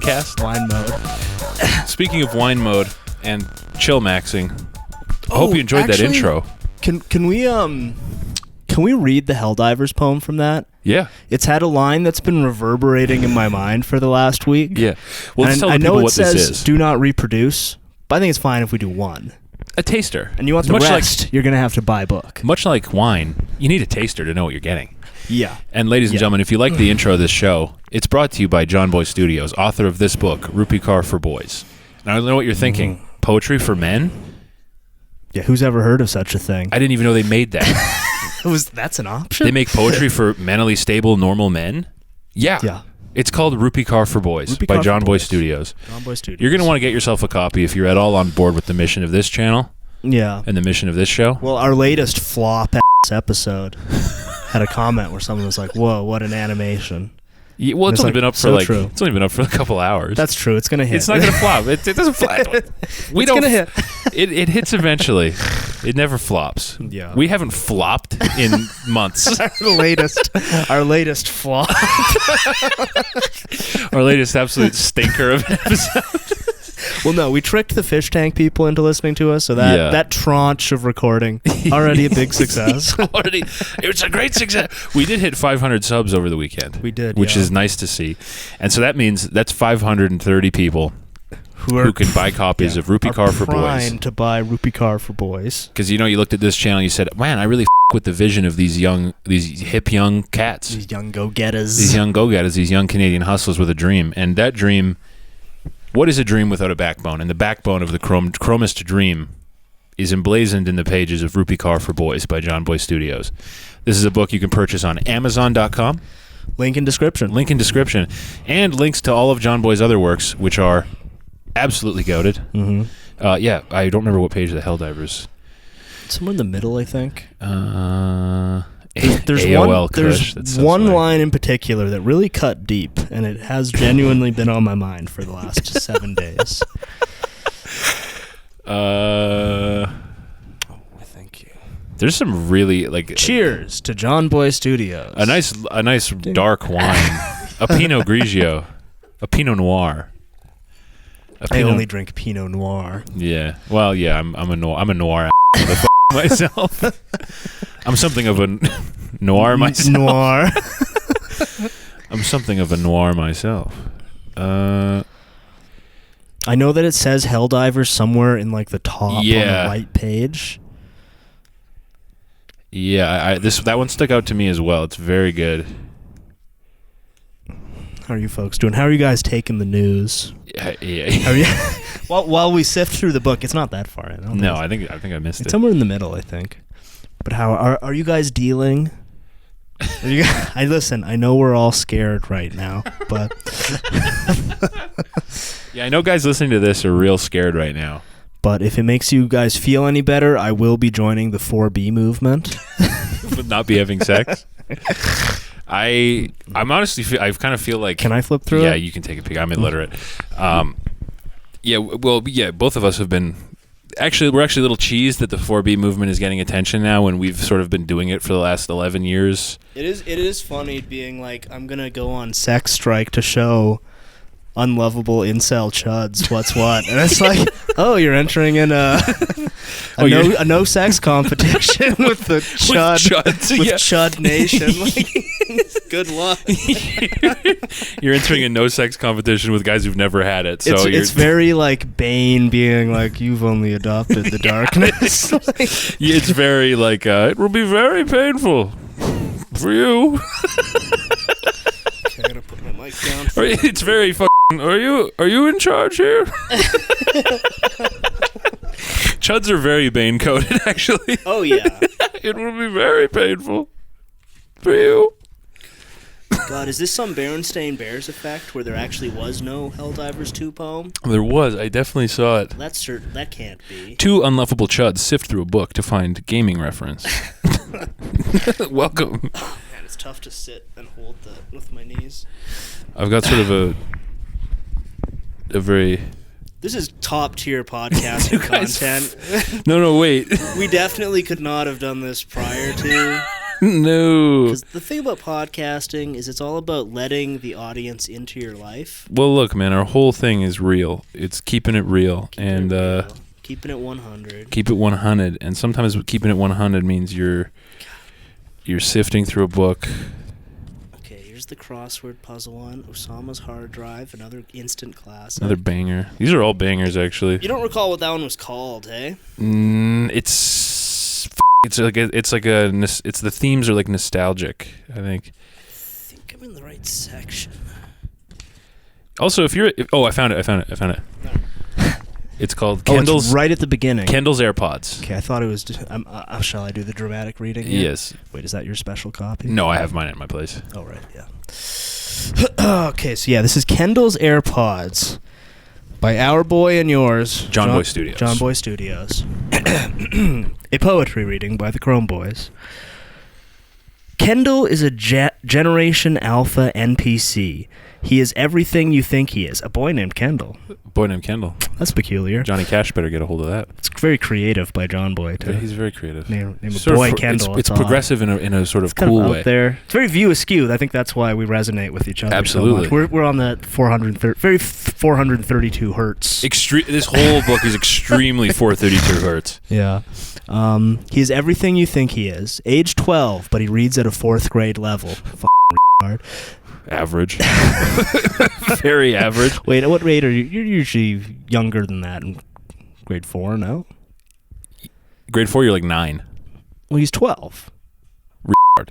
Winecast? Wine mode. Speaking of wine mode and chill maxing, I hope you enjoyed that intro. Can we read the Helldivers poem from that? Yeah. It's had a line that's been reverberating in my mind for the last week. Yeah. Well, let's tell the people what this is. Do not reproduce, but I think it's fine if we do one. A taster. And you want the rest, you're going to have to buy a book. Much like wine, you need a taster to know what you're getting. Yeah. And ladies and gentlemen, if you like the intro of this show, it's brought to you by John Boy Studios, author of this book, Rupi Kaur for Boys. Now, I know what you're thinking. Poetry for men? Yeah, who's ever heard of such a thing? I didn't even know they made that. That's an option? They make poetry for mentally stable, normal men? Yeah. Yeah. It's called Rupi Kaur for Boys by John Boy Studios. John Boy Studios. You're going to want to get yourself a copy if you're at all on board with the mission of this channel. Yeah. And the mission of this show. Well, our latest flop episode had a comment where someone was like, "Whoa, what an animation!" Yeah, well, it's only been up for it's only been up for a couple hours. That's true. It's gonna hit. It's not gonna flop. It doesn't flop. It's gonna hit. It hits eventually. It never flops. Yeah. We haven't flopped in months. Our latest flop. Our latest absolute stinker of an episode. Well, no, we tricked the fish tank people into listening to us, so that tranche of recording already a big success. It was a great success. We did hit 500 subs over the weekend. We did, which is nice to see. And so that means that's 530 people who can buy copies of Rupi Kaur for Boys. Trying to buy Rupi Kaur for Boys. Because you looked at this channel, you said, "Man, I really with the vision of these hip young cats, these young go-getters, these young Canadian hustlers with a dream." And that dream. What is a dream without a backbone? And the backbone of the Chromist dream is emblazoned in the pages of Rupi Kaur for Boys by John Boy Studios. This is a book you can purchase on Amazon.com. Link in description. And links to all of John Boy's other works, which are absolutely goated. Mm-hmm. I don't remember what page of the Helldivers. Somewhere in the middle, I think. There's one line in particular that really cut deep, and it has genuinely been on my mind for the last 7 days. Thank you. There's some really cheers to John Boy Studios. A nice dark wine, a Pinot Grigio, a Pinot Noir. I only drink Pinot Noir. Yeah. Well, yeah. I'm a noir myself. I'm something of a noir myself. I'm something of a noir myself. I know that it says Helldivers somewhere in the top on the right page. Yeah, that one stuck out to me as well. It's very good. How are you folks doing? How are you guys taking the news? Yeah. While we sift through the book, it's not that far in. I think I missed it. It's somewhere in the middle, I think. But how are you guys dealing? Listen, I know we're all scared right now, but yeah, I know guys listening to this are real scared right now. But if it makes you guys feel any better, I will be joining the 4B movement. But not be having sex? I'm honestly I kind of feel like. Can I flip through it? Yeah, you can take a peek. I'm illiterate. Both of us have been. Actually, we're actually a little cheesed that the 4B movement is getting attention now when we've sort of been doing it for the last 11 years. It is funny being like, I'm going to go on sex strike to show unlovable incel chuds what's what. And it's like, oh, you're entering in a no sex competition with the Chud Nation. Good luck. You're entering a no sex competition with guys who've never had it. So it's very like Bane being like, you've only adopted the darkness. It's very like, it will be very painful for you. Okay, I'm gonna put my mic down. It's very Are you in charge here? Chuds are very Bane coded, actually. Oh yeah. It will be very painful for you. God, is this some Berenstain Bears effect where there actually was no Helldivers 2 poem? There was. I definitely saw it. That can't be. 2 unlovable chuds sift through a book to find gaming reference. Welcome. Man, it's tough to sit and hold that with my knees. I've got sort of a very... This is top-tier podcasting content. No, wait. We definitely could not have done this prior to No. Because the thing about podcasting is it's all about letting the audience into your life. Well, look, man, our whole thing is real. It's keeping it real. Keeping it 100. Keep it 100. And sometimes keeping it 100 means you're sifting through a book. Okay, here's the crossword puzzle one. Osama's hard drive, another instant classic. Another banger. These are all bangers, actually. You don't recall what that one was called, hey? It's the themes are like nostalgic, I think. I think I'm in the right section. Also, I found it. It's called It's right at the beginning. Kendall's AirPods. Okay, I thought it was. Shall I do the dramatic reading? Here? Yes. Wait, is that your special copy? No, I have mine at my place. Oh, right, yeah. Okay, so yeah, this is Kendall's AirPods by our boy and yours, John Boy Studios. John Boy Studios. A poetry reading by the Chrome Boys. Kendall is a Generation Alpha NPC. He is everything you think he is. A boy named Kendall. That's peculiar. Johnny Cash better get a hold of that. It's very creative by John Boy, too. Yeah, he's very creative. Name a boy Kendall. It's progressive in a sort of kind cool of out way. There. It's very view askew. I think that's why we resonate with each other. Absolutely. So much. We're on the 432 hertz. This whole book is extremely 432 hertz. Yeah. He is everything you think he is. Age 12, but he reads at a 4th grade level. Hard. Average. Very average. Wait, at what rate are you? You're usually younger than that in grade 4, no? Grade 4, you're like 9. Well, he's 12.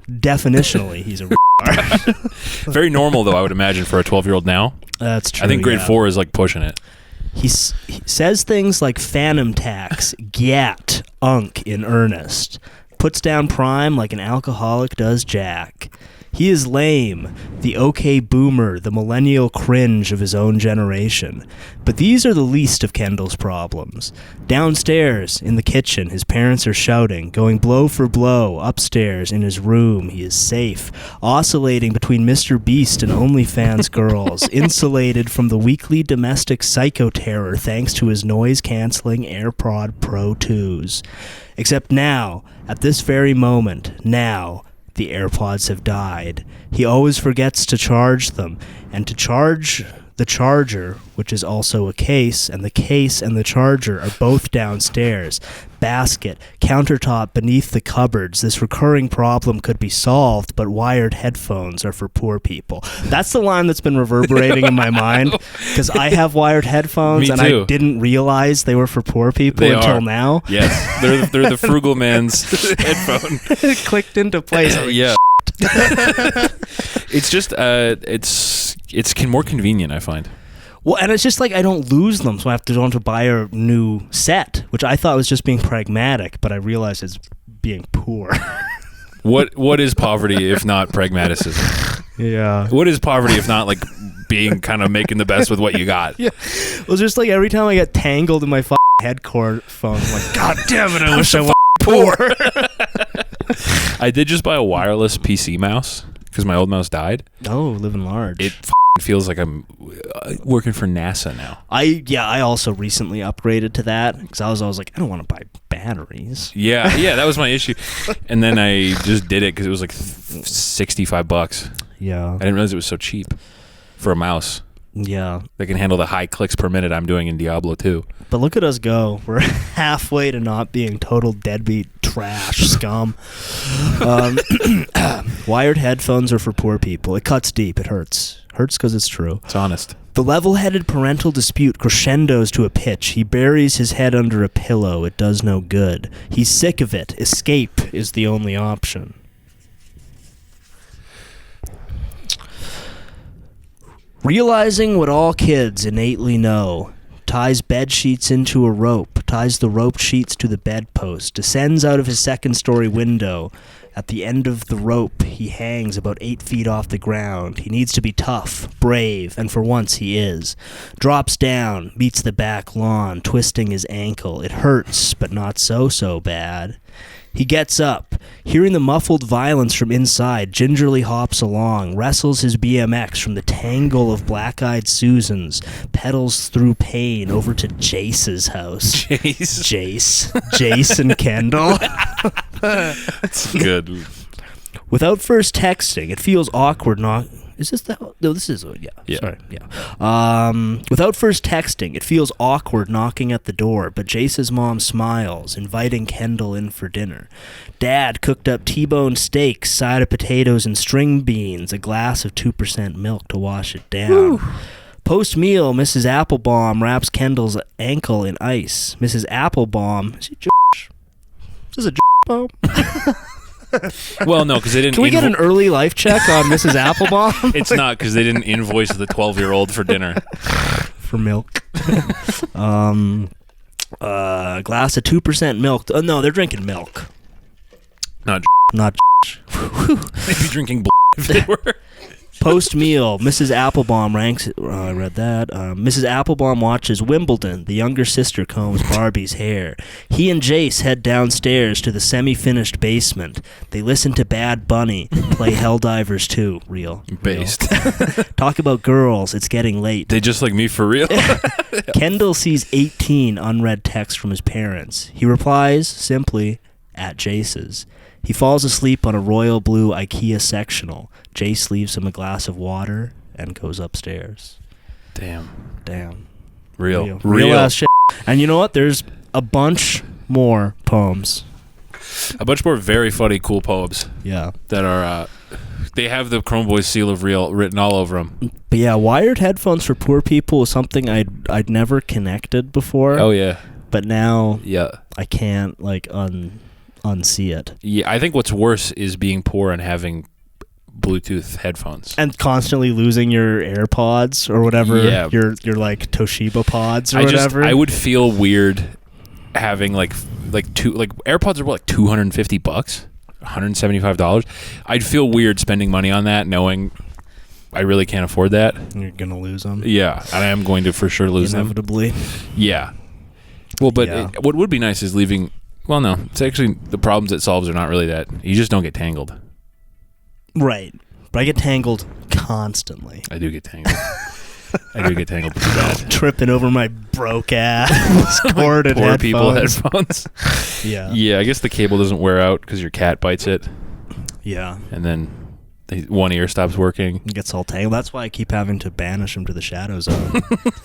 Definitionally, he's a Very normal, though, I would imagine, for a 12-year-old now. That's true. I think grade 4 is like pushing it. He says things like phantom tax, gyat, unk in earnest. Puts down prime like an alcoholic does Jack. He is lame, the okay boomer, the millennial cringe of his own generation. But these are the least of Kendall's problems. Downstairs, in the kitchen, his parents are shouting, going blow for blow. Upstairs, in his room, he is safe, oscillating between Mr. Beast and OnlyFans girls, insulated from the weekly domestic psychoterror thanks to his noise-canceling AirPod Pro 2s. Except now, at this very moment, now, the AirPods have died. He always forgets to charge them, and to charge the charger, which is also a case, and the case and the charger are both downstairs. Basket, countertop beneath the cupboards. This recurring problem could be solved, but wired headphones are for poor people. That's the line that's been reverberating in my mind, because I have wired headphones, and I didn't realize they were for poor people until now. Yes, they're the frugal man's headphone. It clicked into place. Yeah. It's just it's more convenient, I find. Well, and it's just like I don't lose them, so I have to buy a new set, which I thought was just being pragmatic, but I realized it's being poor. What is poverty if not pragmaticism? Yeah. What is poverty if not like being kind of making the best with what you got? Yeah. Well, just like every time I get tangled in my head cord phone, I'm like, God damn it, I wish I was poor. I did just buy a wireless PC mouse because my old mouse died. Oh, living large. It feels like I'm working for NASA now. I also recently upgraded to that because I was like, I don't want to buy batteries. Yeah, that was my issue. And then I just did it because it was like $65. Yeah. I didn't realize it was so cheap for a mouse. Yeah. That can handle the high clicks per minute I'm doing in Diablo 2. But look at us go. We're halfway to not being total deadbeat trash scum. Wired headphones are for poor people. It cuts deep. It hurts. Hurts because it's true. It's honest. The level-headed parental dispute crescendos to a pitch. He buries his head under a pillow. It does no good. He's sick of it. Escape is the only option. Realizing what all kids innately know. Ties bed sheets into a rope. Ties the rope sheets to the bedpost. Descends out of his second-story window. At the end of the rope, he hangs about 8 feet off the ground. He needs to be tough, brave, and for once he is. Drops down, meets the back lawn, twisting his ankle. It hurts, but not so bad. He gets up. Hearing the muffled violence from inside, gingerly hops along, wrestles his BMX from the tangle of black-eyed Susans, pedals through pain over to Jace's house. Jace? Jace and Kendall. That's good. Without first texting, it feels awkward not... Is this the... No, this is... Yeah. Sorry. Yeah. Without first texting, it feels awkward knocking at the door, but Jace's mom smiles, inviting Kendall in for dinner. Dad cooked up T-bone steaks, side of potatoes and string beans, a glass of 2% milk to wash it down. Woo. Post-meal, Mrs. Applebaum wraps Kendall's ankle in ice. Mrs. Applebaum... Is this a bomb? Well, no, because they didn't... Can we get an early life check on Mrs. Applebaum? It's not, because they didn't invoice the 12-year-old for dinner. For milk. Glass of 2% milk. Oh, no, they're drinking milk. Not They'd be drinking if they were. Post-meal, Mrs. Applebaum ranks... I read that. Mrs. Applebaum watches Wimbledon. The younger sister combs Barbie's hair. He and Jace head downstairs to the semi-finished basement. They listen to Bad Bunny, play Helldivers 2. Real. Based. Talk about girls. It's getting late. They just like me for real? Kendall sees 18 unread texts from his parents. He replies simply, at Jace's. He falls asleep on a royal blue IKEA sectional. Jace leaves him a glass of water and goes upstairs. Damn. Real Real. ass shit. And you know what? There's a bunch more poems. A bunch more very funny, cool poems. Yeah. That are, they have the Chrome Boys seal of real written all over them. But yeah, wired headphones for poor people is something I'd never connected before. Oh, yeah. But now yeah, I can't, like, unsee it. Yeah, I think what's worse is being poor and having Bluetooth headphones and constantly losing your AirPods or whatever. Yeah, your like Toshiba pods or whatever. I would feel weird having like AirPods are what, like $250, $175. I'd feel weird spending money on that, knowing I really can't afford that. You're gonna lose them. Yeah, I am going to for sure lose inevitably. them. Yeah. Well, but what would be nice is leaving. Well, no, it's actually the problems it solves are not really that. You just don't get tangled. Right. But I get tangled constantly. I do get tangled. I do get tangled pretty bad. Tripping over my broke ass corded poor headphones. People headphones. Yeah. Yeah, I guess the cable doesn't wear out because your cat bites it. Yeah. And then one ear stops working. He gets all tangled. That's why I keep having to banish him to the shadow zone.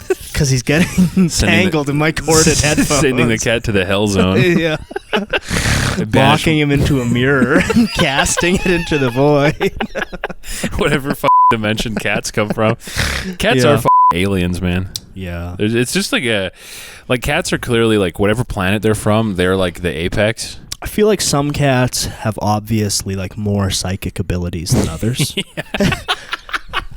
Because he's getting tangled in my corded headphones. Sending the cat to the hell zone. Yeah. Locking him into a mirror and casting it into the void. Whatever dimension cats come from. Cats are aliens, man. Yeah. It's just like cats are clearly like whatever planet they're from, they're like the apex. I feel like some cats have obviously like more psychic abilities than others.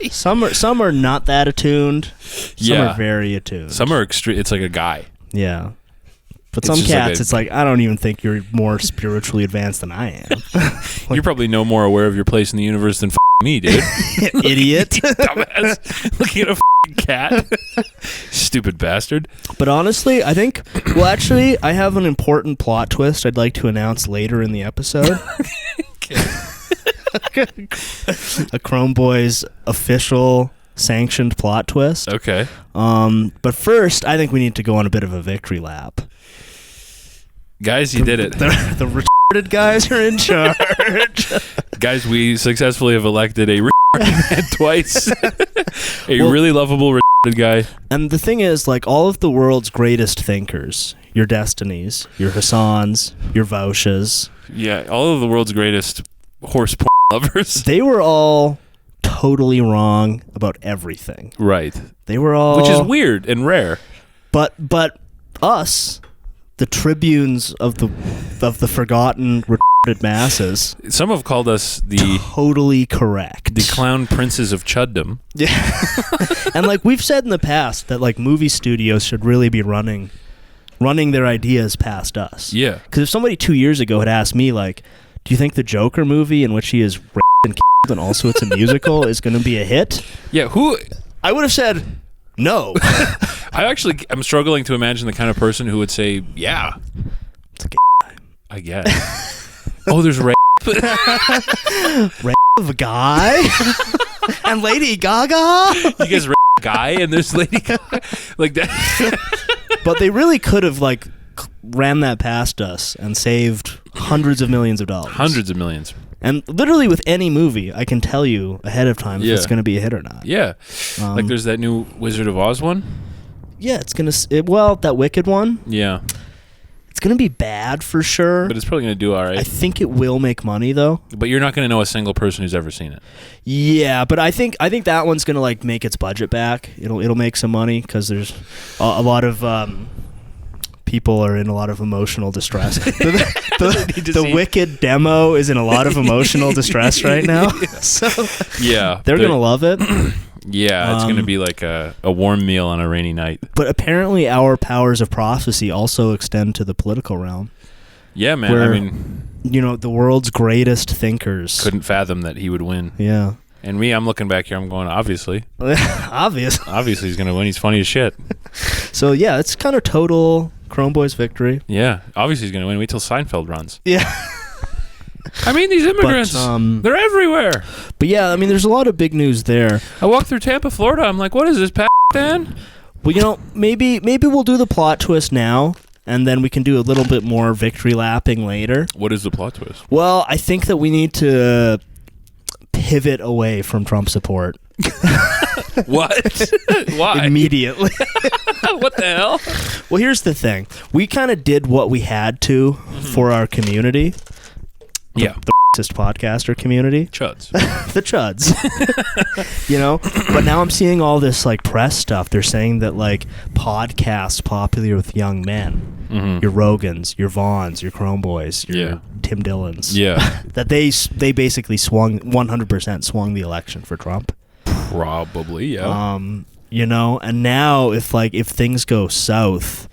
Some are not that attuned. Some are very attuned. Some are extreme. It's like a guy. Yeah. But some cats, it's like, I don't even think you're more spiritually advanced than I am. You're probably no more aware of your place in the universe than me, dude. Idiot. You dumbass. Looking at a cat. Stupid bastard. But honestly, I think, well, actually, I have an important plot twist I'd like to announce later in the episode. A Chrome Boys official sanctioned plot twist. Okay. But first, I think we need to go on a bit of a victory lap. Guys, you did it. The retarded guys are in charge. Guys, we successfully have elected a retarded man twice. Really lovable retarded guy. And the thing is, like, all of the world's greatest thinkers, your Destinies, your Hassans, your Vaushas. Yeah, all of the world's greatest horse porn lovers. They were all totally wrong about everything. Right. They were all... Which is weird and rare. But us, the tribunes of the forgotten retarded masses... Some have called us the... Totally correct. The clown princes of chuddom. Yeah. And like we've said in the past that like movie studios should really be running their ideas past us. Yeah. Because if somebody 2 years ago had asked me like, do you think the Joker movie in which he is and killed and also it's a musical is going to be a hit? Yeah, I would have said no. I'm struggling to imagine the kind of person who would say, yeah. It's a gay guy. I guess. Oh, there's Ray of a guy? And Lady Gaga? You guys guy and there's Lady Gaga? Like that. But they really could have like ran that past us and saved hundreds of millions of dollars. Hundreds of millions. And literally with any movie, I can tell you ahead of time if it's going to be a hit or not. Yeah. Like there's that new Wizard of Oz one. Yeah, it's going to... Well, that Wicked one. Yeah. It's going to be bad for sure. But it's probably going to do all right. I think it will make money, though. But you're not going to know a single person who's ever seen it. Yeah, but I think that one's going to like make its budget back. It'll make some money because there's a lot of... people are in a lot of emotional distress. The Wicked demo is in a lot of emotional distress right now. So yeah, they're going to love it. Yeah, it's going to be like a warm meal on a rainy night. But apparently our powers of prophecy also extend to the political realm. Yeah, man. Where, I mean... the world's greatest thinkers... couldn't fathom that he would win. Yeah. And me, I'm looking back here, I'm going, obviously. Obviously he's going to win. He's funny as shit. So, yeah, it's kind of total Chrome Boys victory. Yeah, obviously he's going to win. Wait till Seinfeld runs. Yeah. I mean, these immigrants, they're everywhere. But, yeah, I mean, there's a lot of big news there. I walked through Tampa, Florida. I'm like, what is this, Dan? Well, maybe we'll do the plot twist now, and then we can do a little bit more victory lapping later. What is the plot twist? Well, I think that we need to... pivot away from Trump support. What? Why? Immediately. What the hell? Well, here's the thing. We kind of did what we had to for our community. Yeah. The racist podcaster community. Chuds. The chuds. But now I'm seeing all this like press stuff. They're saying that like podcasts popular with young men, your Rogans, your Vaughns, your Chrome Boys, your Tim Dillons. Yeah. That they basically 100% swung the election for Trump. Probably, yeah. And now if things go south,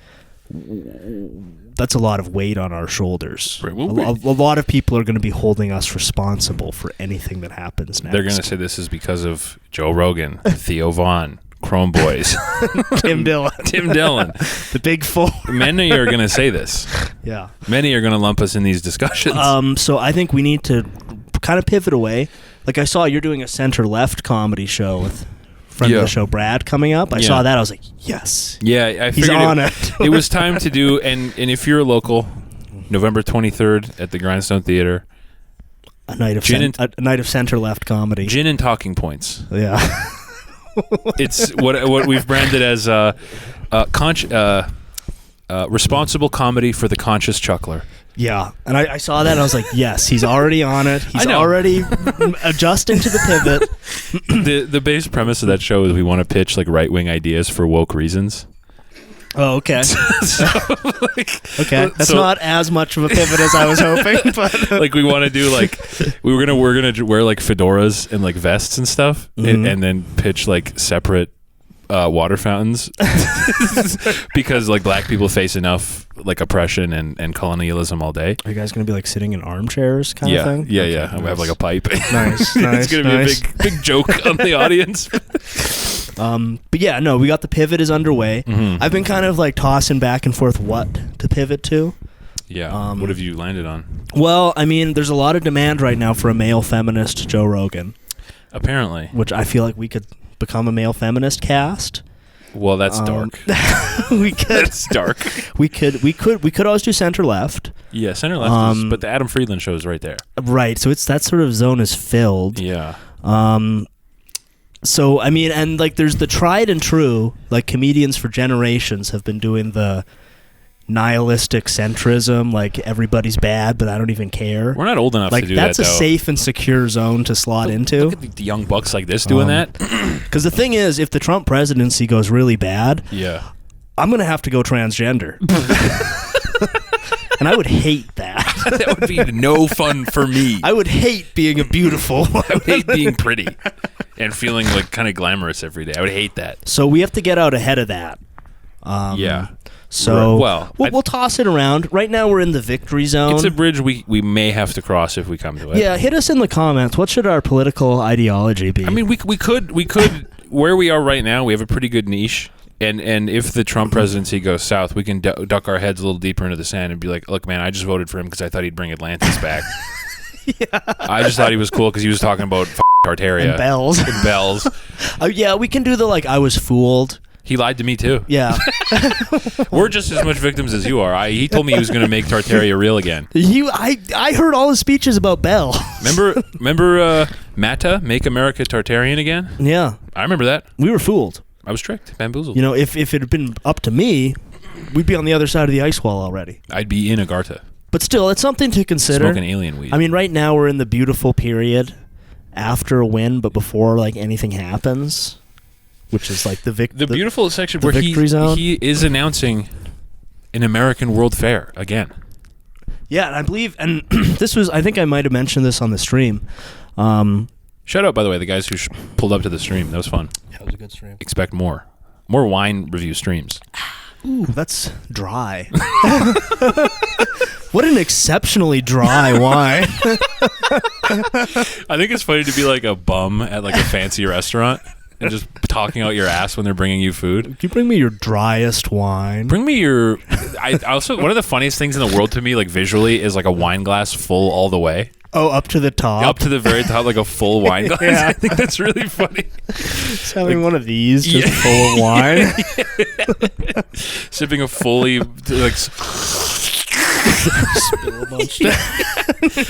that's a lot of weight on our shoulders. Right. A lot of people are going to be holding us responsible for anything that happens next. They're going to say this is because of Joe Rogan, Theo Vaughn, Chrome Boys, Tim Dillon, the big four. Many are going to say this. Yeah, many are going to lump us in these discussions. So I think we need to kind of pivot away. Like I saw you're doing a center-left comedy show with friend of the show Brad coming up. I saw that. I was like, yes. Yeah, I figured he's on it. It was time to do, and if you're a local, November 23rd at the Grindstone Theater, a night of center-left comedy. Gin and talking points. Yeah. It's what we've branded as responsible comedy for the conscious chuckler. Yeah, and I saw that and I was like, yes, he's already on it. He's already adjusting to the pivot. The base premise of that show is we want to pitch like right-wing ideas for woke reasons. Oh, okay. Okay, that's not as much of a pivot as I was hoping. But like we want to do like we're gonna wear like fedoras and like vests and stuff, and then pitch like separate water fountains because like black people face enough like oppression and colonialism all day. Are you guys gonna be like sitting in armchairs kind of thing? Yeah, yeah. I have like a pipe. Nice. It's gonna be a big joke on the audience. But yeah, no, we got the pivot is underway. I've been kind of like tossing back and forth what to pivot to. Yeah. What have you landed on? Well, I mean, there's a lot of demand right now for a male feminist Joe Rogan. Apparently. Which I feel like we could become a male feminist cast. Well, that's dark. We could. That's dark. We could always do center left. Yeah, center left is, but the Adam Friedland show is right there. Right. So it's that sort of zone is filled. Yeah. So I mean, and like there's the tried and true, like comedians for generations have been doing the nihilistic centrism, like everybody's bad, but I don't even care. We're not old enough to do that, Like that's a safe and secure zone to slot into. Look at the young bucks like this doing that. Because the thing is, if the Trump presidency goes really bad, I'm going to have to go transgender. And I would hate that. That would be no fun for me. I would hate being a beautiful. I would hate being pretty and feeling like kind of glamorous every day. I would hate that. So we have to get out ahead of that. So we'll toss it around. Right now we're in the victory zone. It's a bridge we may have to cross if we come to it. Yeah, hit us in the comments. What should our political ideology be? I mean, we could where we are right now, we have a pretty good niche. And if the Trump presidency goes south, we can duck our heads a little deeper into the sand and be like, look, man, I just voted for him because I thought he'd bring Atlantis back. I just thought he was cool because he was talking about Tartaria. And bells. And bells. Yeah, we can do the, like, I was fooled. He lied to me too. Yeah. We're just as much victims as you are. He told me he was going to make Tartaria real again. I heard all his speeches about Bell. Remember Mata, Make America Tartarian again? Yeah. I remember that. We were fooled. I was tricked, bamboozled. You know, if it had been up to me, we'd be on the other side of the ice wall already. I'd be in Agartha. But still, it's something to consider. Smoking alien weed. I mean, right now we're in the beautiful period after a win, but before like anything happens, which is like the beautiful section the where victory zone. He is announcing an American World Fair again. Yeah, and I believe, and I think I might have mentioned this on the stream. Shout out, by the way, the guys who pulled up to the stream. That was fun. Yeah, it was a good stream. Expect more wine review streams. Ooh, that's dry. What an exceptionally dry wine. I think it's funny to be like a bum at like a fancy restaurant and just talking out your ass when they're bringing you food. Can you bring me your driest wine? Bring me your... I also, one of the funniest things in the world to me, like visually, is like a wine glass full all the way. Oh, up to the top? Up to the very top, like a full wine glass. Yeah. I think that's really funny. Just having one of these just full of wine. Sipping a fully... like. Spill a bunch. I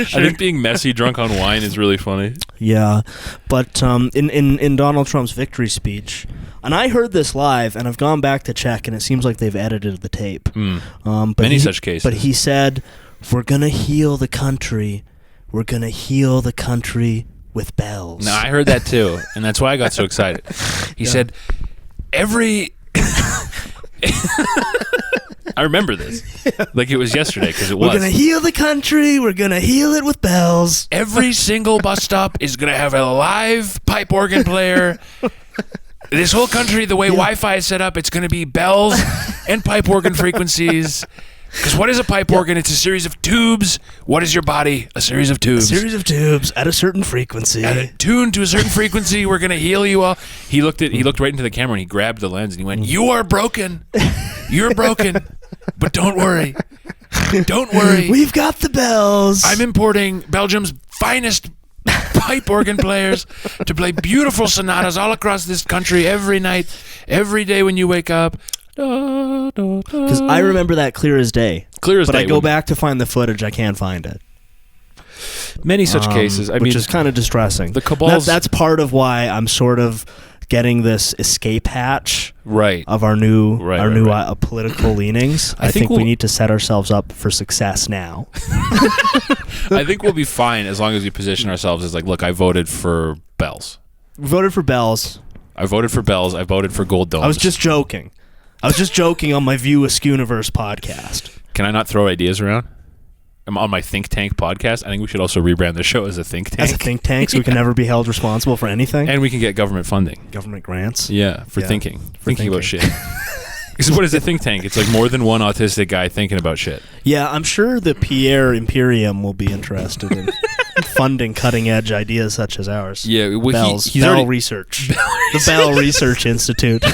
think being messy drunk on wine is really funny. Yeah, but in Donald Trump's victory speech, and I heard this live, and I've gone back to check, and it seems like they've edited the tape. Many such cases. But he said, "We're gonna heal the country. We're gonna heal the country with bells." No, I heard that too, and that's why I got so excited. He said, "Every." I remember this like it was yesterday because it was. We're going to heal the country. We're going to heal it with bells. Every single bus stop is going to have a live pipe organ player. This whole country, the way Wi-Fi is set up, it's going to be bells and pipe organ frequencies. Because what is a pipe organ? It's a series of tubes. What is your body? A series of tubes. A series of tubes at a certain frequency. Tuned to a certain frequency. We're going to heal you all. He looked right into the camera and he grabbed the lens and he went, "You are broken. You're broken. But don't worry. Don't worry. We've got the bells. I'm importing Belgium's finest pipe organ players to play beautiful sonatas all across this country every night, every day when you wake up." Because I remember that clear as day. Clear as day. But I go back to find the footage, I can't find it. Many such cases. Which is kind of distressing. The cabals. That's part of why I'm sort of getting this escape hatch of our new political leanings. I think we need to set ourselves up for success now. I think we'll be fine as long as we position ourselves as like, look, I voted for bells. Voted for bells. I voted for bells. I voted for gold domes. I was just joking on my View Askewniverse podcast. Can I not throw ideas around? I'm on my think tank podcast. I think we should also rebrand the show as a think tank. As a think tank, so we can never be held responsible for anything. And we can get government funding. Government grants? Yeah, for thinking about shit. Because what is a think tank? It's like more than one autistic guy thinking about shit. Yeah, I'm sure the Pierre Imperium will be interested in funding cutting-edge ideas such as ours. Yeah, well, he's Bell Research. The Bell Research Institute.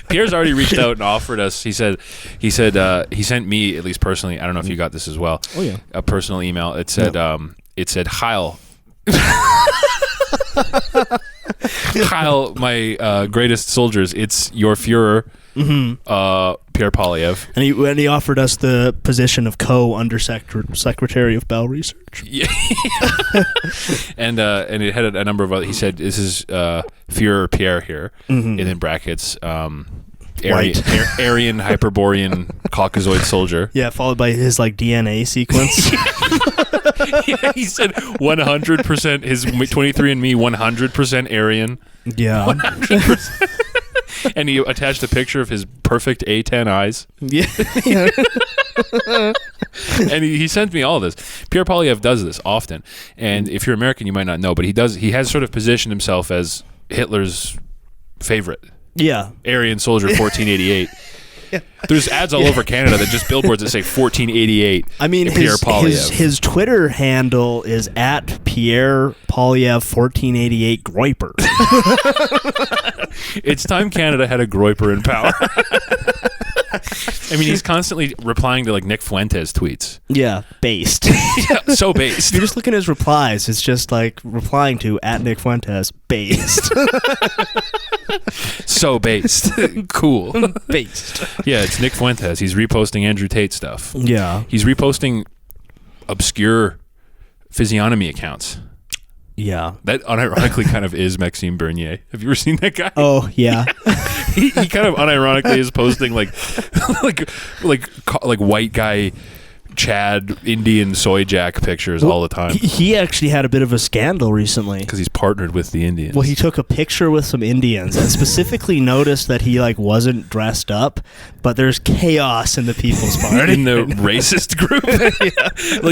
Pierre's already reached out and offered us. He said he sent me, at least personally, I don't know if you got this as well. Oh yeah. A personal email. It said Heil. Heil, my greatest soldiers. It's your Führer, Pierre Polyev. And he offered us the position of co-undersecretary of Bell Research. Yeah. and it had a number of other. He said, "This is Führer Pierre here," and in brackets, Aryan Hyperborean Caucasoid soldier. Yeah, followed by his like DNA sequence. Yeah, he said 100%. His 23andMe 100% Aryan. Yeah. 100%. And he attached a picture of his perfect A10 eyes. Yeah. And he sent me all this. Pierre Polyev does this often. And if you're American, you might not know, but he has sort of positioned himself as Hitler's favorite. Yeah. Aryan soldier 1488. There's ads all over Canada that just billboards that say 1488. I mean, his Twitter handle is at Pierre Polyev 1488 Groiper. It's time Canada had a Groiper in power. I mean, he's constantly replying to like NickFuentes tweets. Yeah, based. So based. If you're just looking at his replies, it's just like replying to at NickFuentes, based. So based. Cool. Based. Yeah, it's NickFuentes. He's reposting Andrew Tate stuff. Yeah. He's reposting obscure physiognomy accounts. Yeah. That unironically kind of is Maxime Bernier. Have you ever seen that guy? Oh, yeah. he kind of unironically is posting like white guy Chad Indian soy jack pictures all the time. He actually had a bit of a scandal recently because he's partnered with the Indians. Well, he took a picture with some Indians and specifically noticed that he like wasn't dressed up, but there's chaos in the People's Party. In the racist group.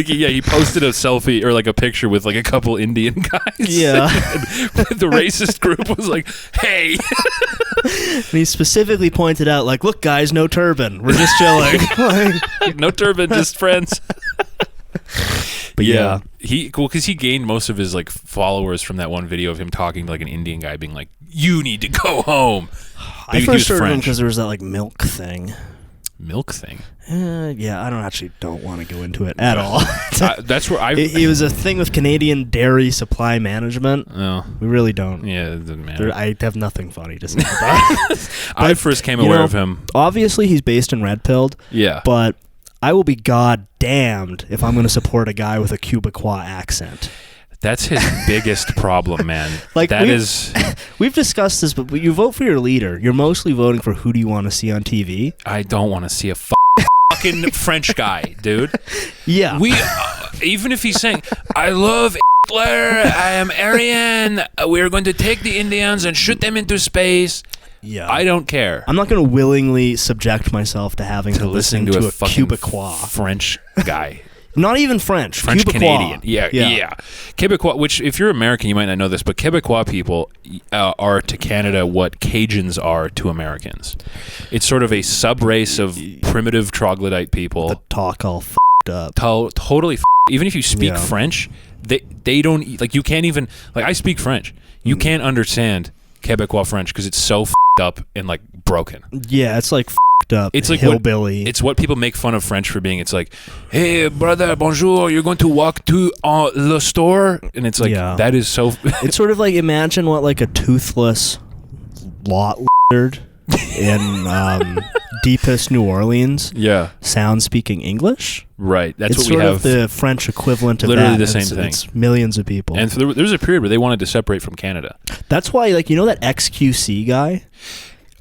He posted a selfie or like a picture with like a couple Indian guys. Yeah. The racist group was like, "Hey." And he specifically pointed out, like, "Look, guys, no turban. We're just chilling." No turban, just friends. But yeah, because he gained most of his like followers from that one video of him talking to like an Indian guy, being like, "You need to go home." I first heard him because there was that like milk thing. Milk thing. Yeah, I don't want to go into it at all. That's where it was a thing with Canadian dairy supply management. No, we really don't. Yeah, it doesn't matter. I have nothing funny to say about it. I first came aware of him. Obviously, he's based in Red Pilled. Yeah, but I will be goddamned if I'm going to support a guy with a Quebecois accent. That's his biggest problem, man. Like we've discussed this, but you vote for your leader. You're mostly voting for who do you want to see on TV. I don't want to see a fucking French guy, dude. Yeah. Even if he's saying, "I love Hitler, I am Aryan, we're going to take the Indians and shoot them into space." Yeah. I don't care. I'm not going to willingly subject myself to having to listen to a Quebecois French guy. Not even French Canadian. Yeah. Quebecois, which if you're American, you might not know this, but Quebecois people are to Canada what Cajuns are to Americans. It's sort of a sub-race of primitive troglodyte people. That talk all f***ed up. Totally even if you speak French, they don't, like, you can't even, like, I speak French. You can't understand Quebecois French because it's so f***ed up and, like, broken. Yeah, it's like up. It's like hillbilly. It's what people make fun of French for being. It's like, "Hey, brother, bonjour. You're going to walk to the store," and it's like that is so. It's sort of like, imagine what like a toothless lot lizard in deepest New Orleans. Sounds speaking English. Right. That's it's what we have. It's sort of the French equivalent of literally that. The same thing. It's millions of people. And so there was a period where they wanted to separate from Canada. That's why, like, you know that XQC guy.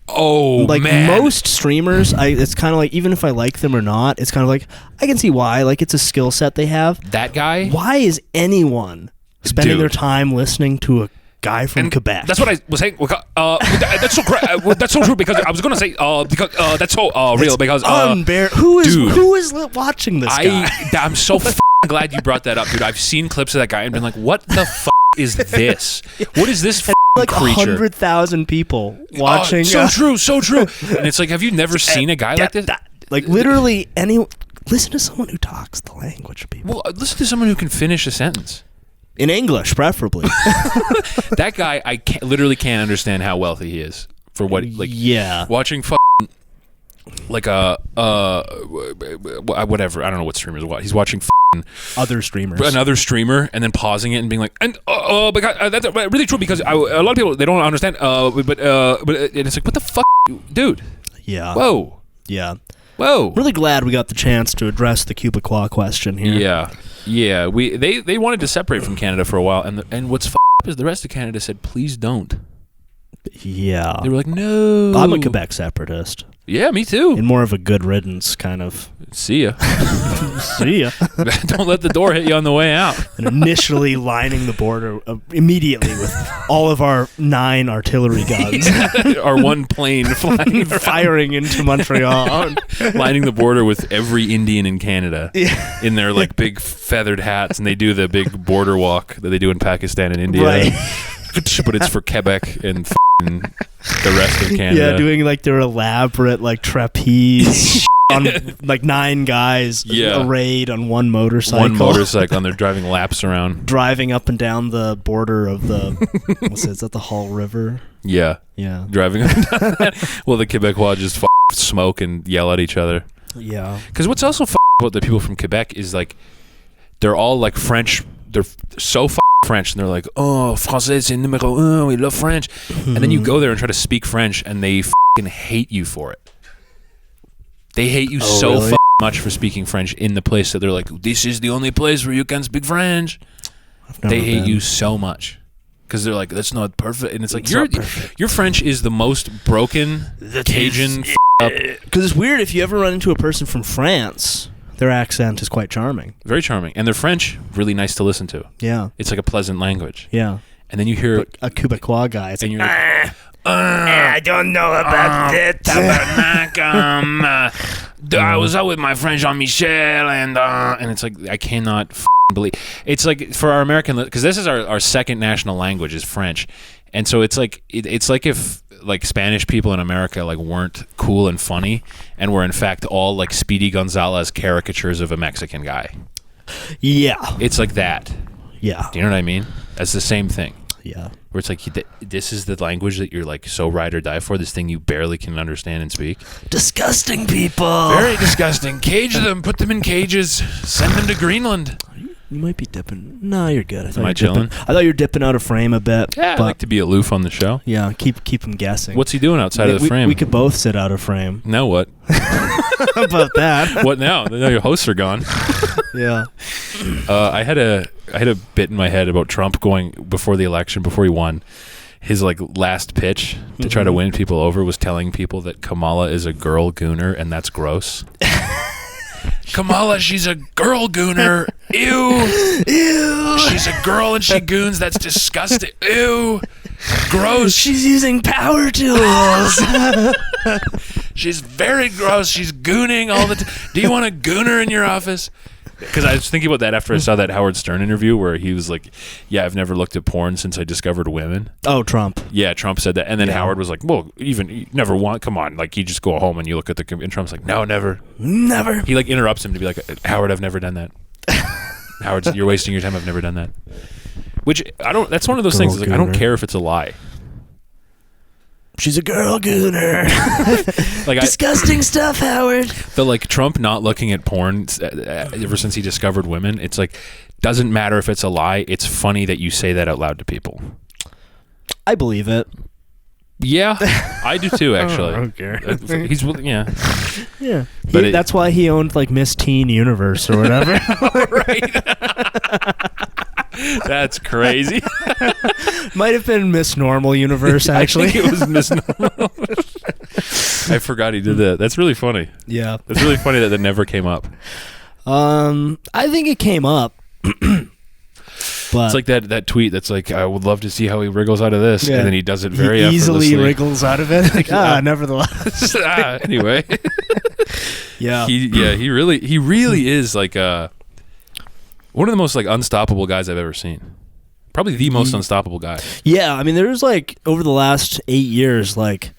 Oh, like man. Most streamers, it's kind of like, even if I like them or not, it's kind of like, I can see why. Like, it's a skill set they have. That guy? Why is anyone spending their time listening to a guy from Quebec? That's what I was saying. That's so correct. That's so true, because I was going to say because that's so real, because who is watching this guy? I'm so glad you brought that up, dude. I've seen clips of that guy and been like, what the is this? What is this like creature? 100,000 people watching. So true. And it's like, have you never seen a guy like this? Like, literally, listen to someone who talks the language of people. Well, listen to someone who can finish a sentence. In English, preferably. That guy, I literally can't understand how wealthy he is for what, like, watching like whatever, I don't know what streamers what he's watching other streamers, another streamer, and then pausing it and being like, and because that's really true, because a lot of people, they don't understand, but and it's like, what the fuck, dude? Yeah. Whoa. Yeah. Whoa. Really glad we got the chance to address the Quebecois question here. Yeah. They wanted to separate from Canada for a while, and what's up is the rest of Canada said, please don't. Yeah. They were like, no. I'm a Quebec separatist. Yeah, me too. In more of a good riddance kind of. See ya. See ya. Don't let the door hit you on the way out. And initially lining the border immediately with all of our 9 artillery guns. Our one plane flying firing into Montreal. Lining the border with every Indian in Canada in their like big feathered hats, and they do the big border walk that they do in Pakistan and India. Right. But it's for Quebec and the rest of Canada. Yeah, doing like their elaborate like trapeze on like 9 guys arrayed on one motorcycle. And they're driving laps around. Driving up and down the border of the, is that the Hull River? Yeah. Yeah. Driving up and down that. Well, the Quebecois just smoke and yell at each other. Yeah. Because what's also about the people from Quebec is like they're all like French. They're so French, and they're like, oh, français c'est numéro un, we love French. And then you go there and try to speak French, and they hate you for it. They hate you so much for speaking French in the place that they're like, this is the only place where you can speak French. They hate you so much because they're like, that's not perfect. And it's like, your French is the most broken Cajun up. Because it's weird if you ever run into a person from France, their accent is quite charming. Very charming. And their French, really nice to listen to. Yeah. It's like a pleasant language. Yeah. And then you hear a Quebecois guy. It's and like, you're like, I don't know about it. I was out with my friend Jean-Michel, and it's like, I cannot believe. It's like, for our American, because this is our second national language is French. And so it's like, it's like if like Spanish people in America like weren't cool and funny and were in fact all like Speedy Gonzalez caricatures of a Mexican guy. Yeah. It's like that. Yeah. Do you know what I mean? That's the same thing. Yeah. Where it's like, this is the language that you're like so ride or die for, this thing you barely can understand and speak. Disgusting people. Very disgusting. Cage them, put them in cages, send them to Greenland. You might be dipping. No, you're good. Am I chilling? I thought you were dipping out of frame a bit. Yeah, I like to be aloof on the show. Yeah, keep them guessing. What's he doing outside of the frame? We could both sit out of frame. Now what? How about that? What now? Now your hosts are gone. Yeah. I had a bit in my head about Trump going before the election, before he won. His like last pitch to try to win people over was telling people that Kamala is a girl gooner, and that's gross. Kamala, she's a girl gooner. Ew. Ew. She's a girl and she goons. That's disgusting. Ew. Gross. She's using power tools. She's very gross. She's gooning all the time. Do you want a gooner in your office? Because I was thinking about that after I saw that Howard Stern interview where he was like, yeah, I've never looked at porn since I discovered women. Oh, Trump. Yeah, Trump said that. And then Howard was like, well, even you never want, come on. Like, you just go home and you look at the, and Trump's like, no, never. Never. He like interrupts him to be like, Howard, I've never done that. Howard, you're wasting your time. I've never done that. Which, that's one of those things. Like, I don't care if it's a lie. She's a girl gooner. Like disgusting stuff, Howard. The like Trump not looking at porn ever since he discovered women. It's like, doesn't matter if it's a lie. It's funny that you say that out loud to people. I believe it. Yeah, I do too. Actually, I don't care. He's yeah. Yeah, that's why he owned like Miss Teen Universe or whatever. Right. That's crazy. Might have been Miss Normal Universe, actually. I think it was Miss Normal. I forgot he did that. That's really funny. Yeah. It's really funny that never came up. I think it came up. But it's like that tweet that's like, I would love to see how he wriggles out of this. Yeah. And then he does it very easily wriggles out of it. Like, nevertheless. Anyway. Yeah. He really is like one of the most like unstoppable guys I've ever seen. Probably the most unstoppable guy. Yeah, I mean, there's like over the last 8 years, like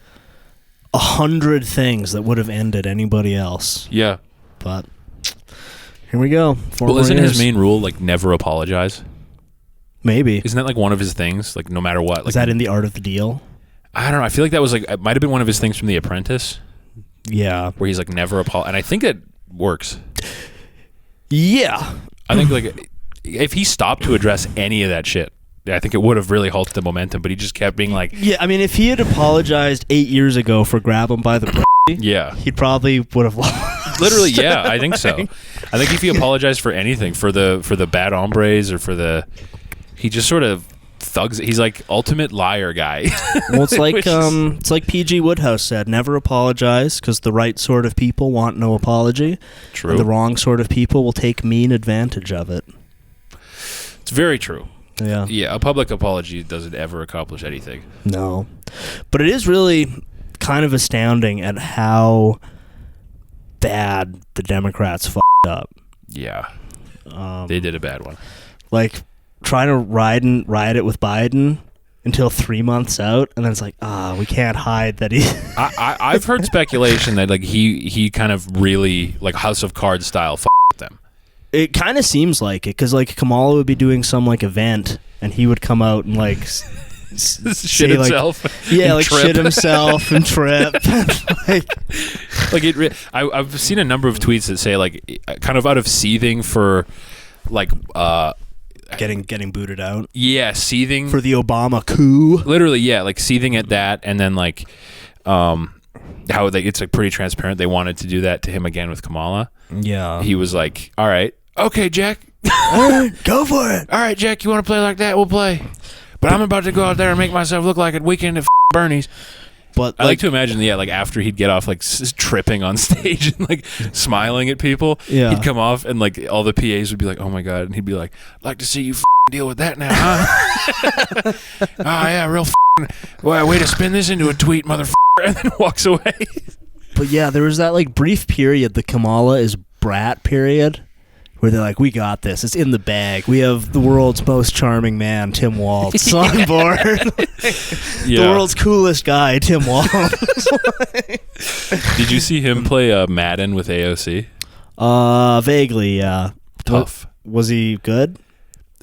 100 things that would have ended anybody else. Yeah, but here we go. Well, isn't his main rule like never apologize? Maybe. Isn't that like one of his things? Like no matter what. Like, is that in The Art of the Deal? I don't know. I feel like that was like it might have been one of his things from The Apprentice. Yeah, where he's like never apologize, and I think it works. Yeah. I think like if he stopped to address any of that shit, I think it would have really halted the momentum. But he just kept being like, yeah. I mean, if he had apologized 8 years ago for grab him by the yeah, he probably would have lost. Literally, yeah, I think so. I think if he apologized for anything, for the bad hombres or he just sort of thugs. He's like ultimate liar guy. Well, it's like PG Woodhouse said, never apologize because the right sort of people want no apology. True. And the wrong sort of people will take mean advantage of it. It's very true. Yeah. Yeah, a public apology doesn't ever accomplish anything. No. But it is really kind of astounding at how bad the Democrats f***ed up. Yeah. They did a bad one. Like, trying to ride it with Biden until 3 months out, and then it's like, we can't hide that he... I've heard speculation that like he kind of really, like House of Cards style with them. It kind of seems like it, because like Kamala would be doing some like event, and he would come out and like shit himself. Yeah, like trip. shit himself and trip. I've seen a number of tweets that say like kind of out of seething for like getting booted out. Yeah, seething for the Obama coup. Literally, yeah, like seething at that, and then like how it's like pretty transparent they wanted to do that to him again with Kamala. Yeah, he was like, all right, okay, Jack, all right, go for it. All right, Jack, you want to play like that? We'll play. But I'm about to go out there and make myself look like a weekend at Bernie's. But I like to imagine, yeah, like after he'd get off, like tripping on stage and like smiling at people, he'd come off and like all the PAs would be like, "Oh my god," and he'd be like, "I'd like to see you deal with that now, huh?" Oh yeah, real way to spin this into a tweet, motherfucker, and then walks away. But yeah, there was that like brief period, the Kamala is brat period, where they're like, we got this. It's in the bag. We have the world's most charming man, Tim Waltz, on board. The world's coolest guy, Tim Waltz. Did you see him play Madden with AOC? Vaguely, yeah. Tough. Was he good?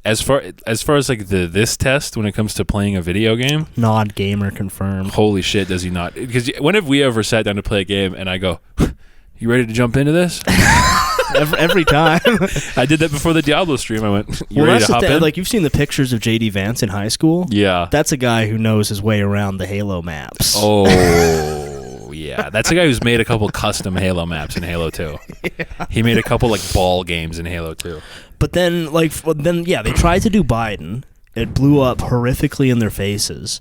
As far as like this test when it comes to playing a video game, non-gamer confirmed. Holy shit, does he not? Because when have we ever sat down to play a game and I go, "You ready to jump into this?" Every time. I did that before the Diablo stream. I went, "You ready to hop in?" Like, you've seen the pictures of JD Vance in high school? Yeah. That's a guy who knows his way around the Halo maps. Oh, yeah. That's a guy who's made a couple custom Halo maps in Halo 2. Yeah. He made a couple like ball games in Halo 2. But then, they tried to do Biden. It blew up horrifically in their faces.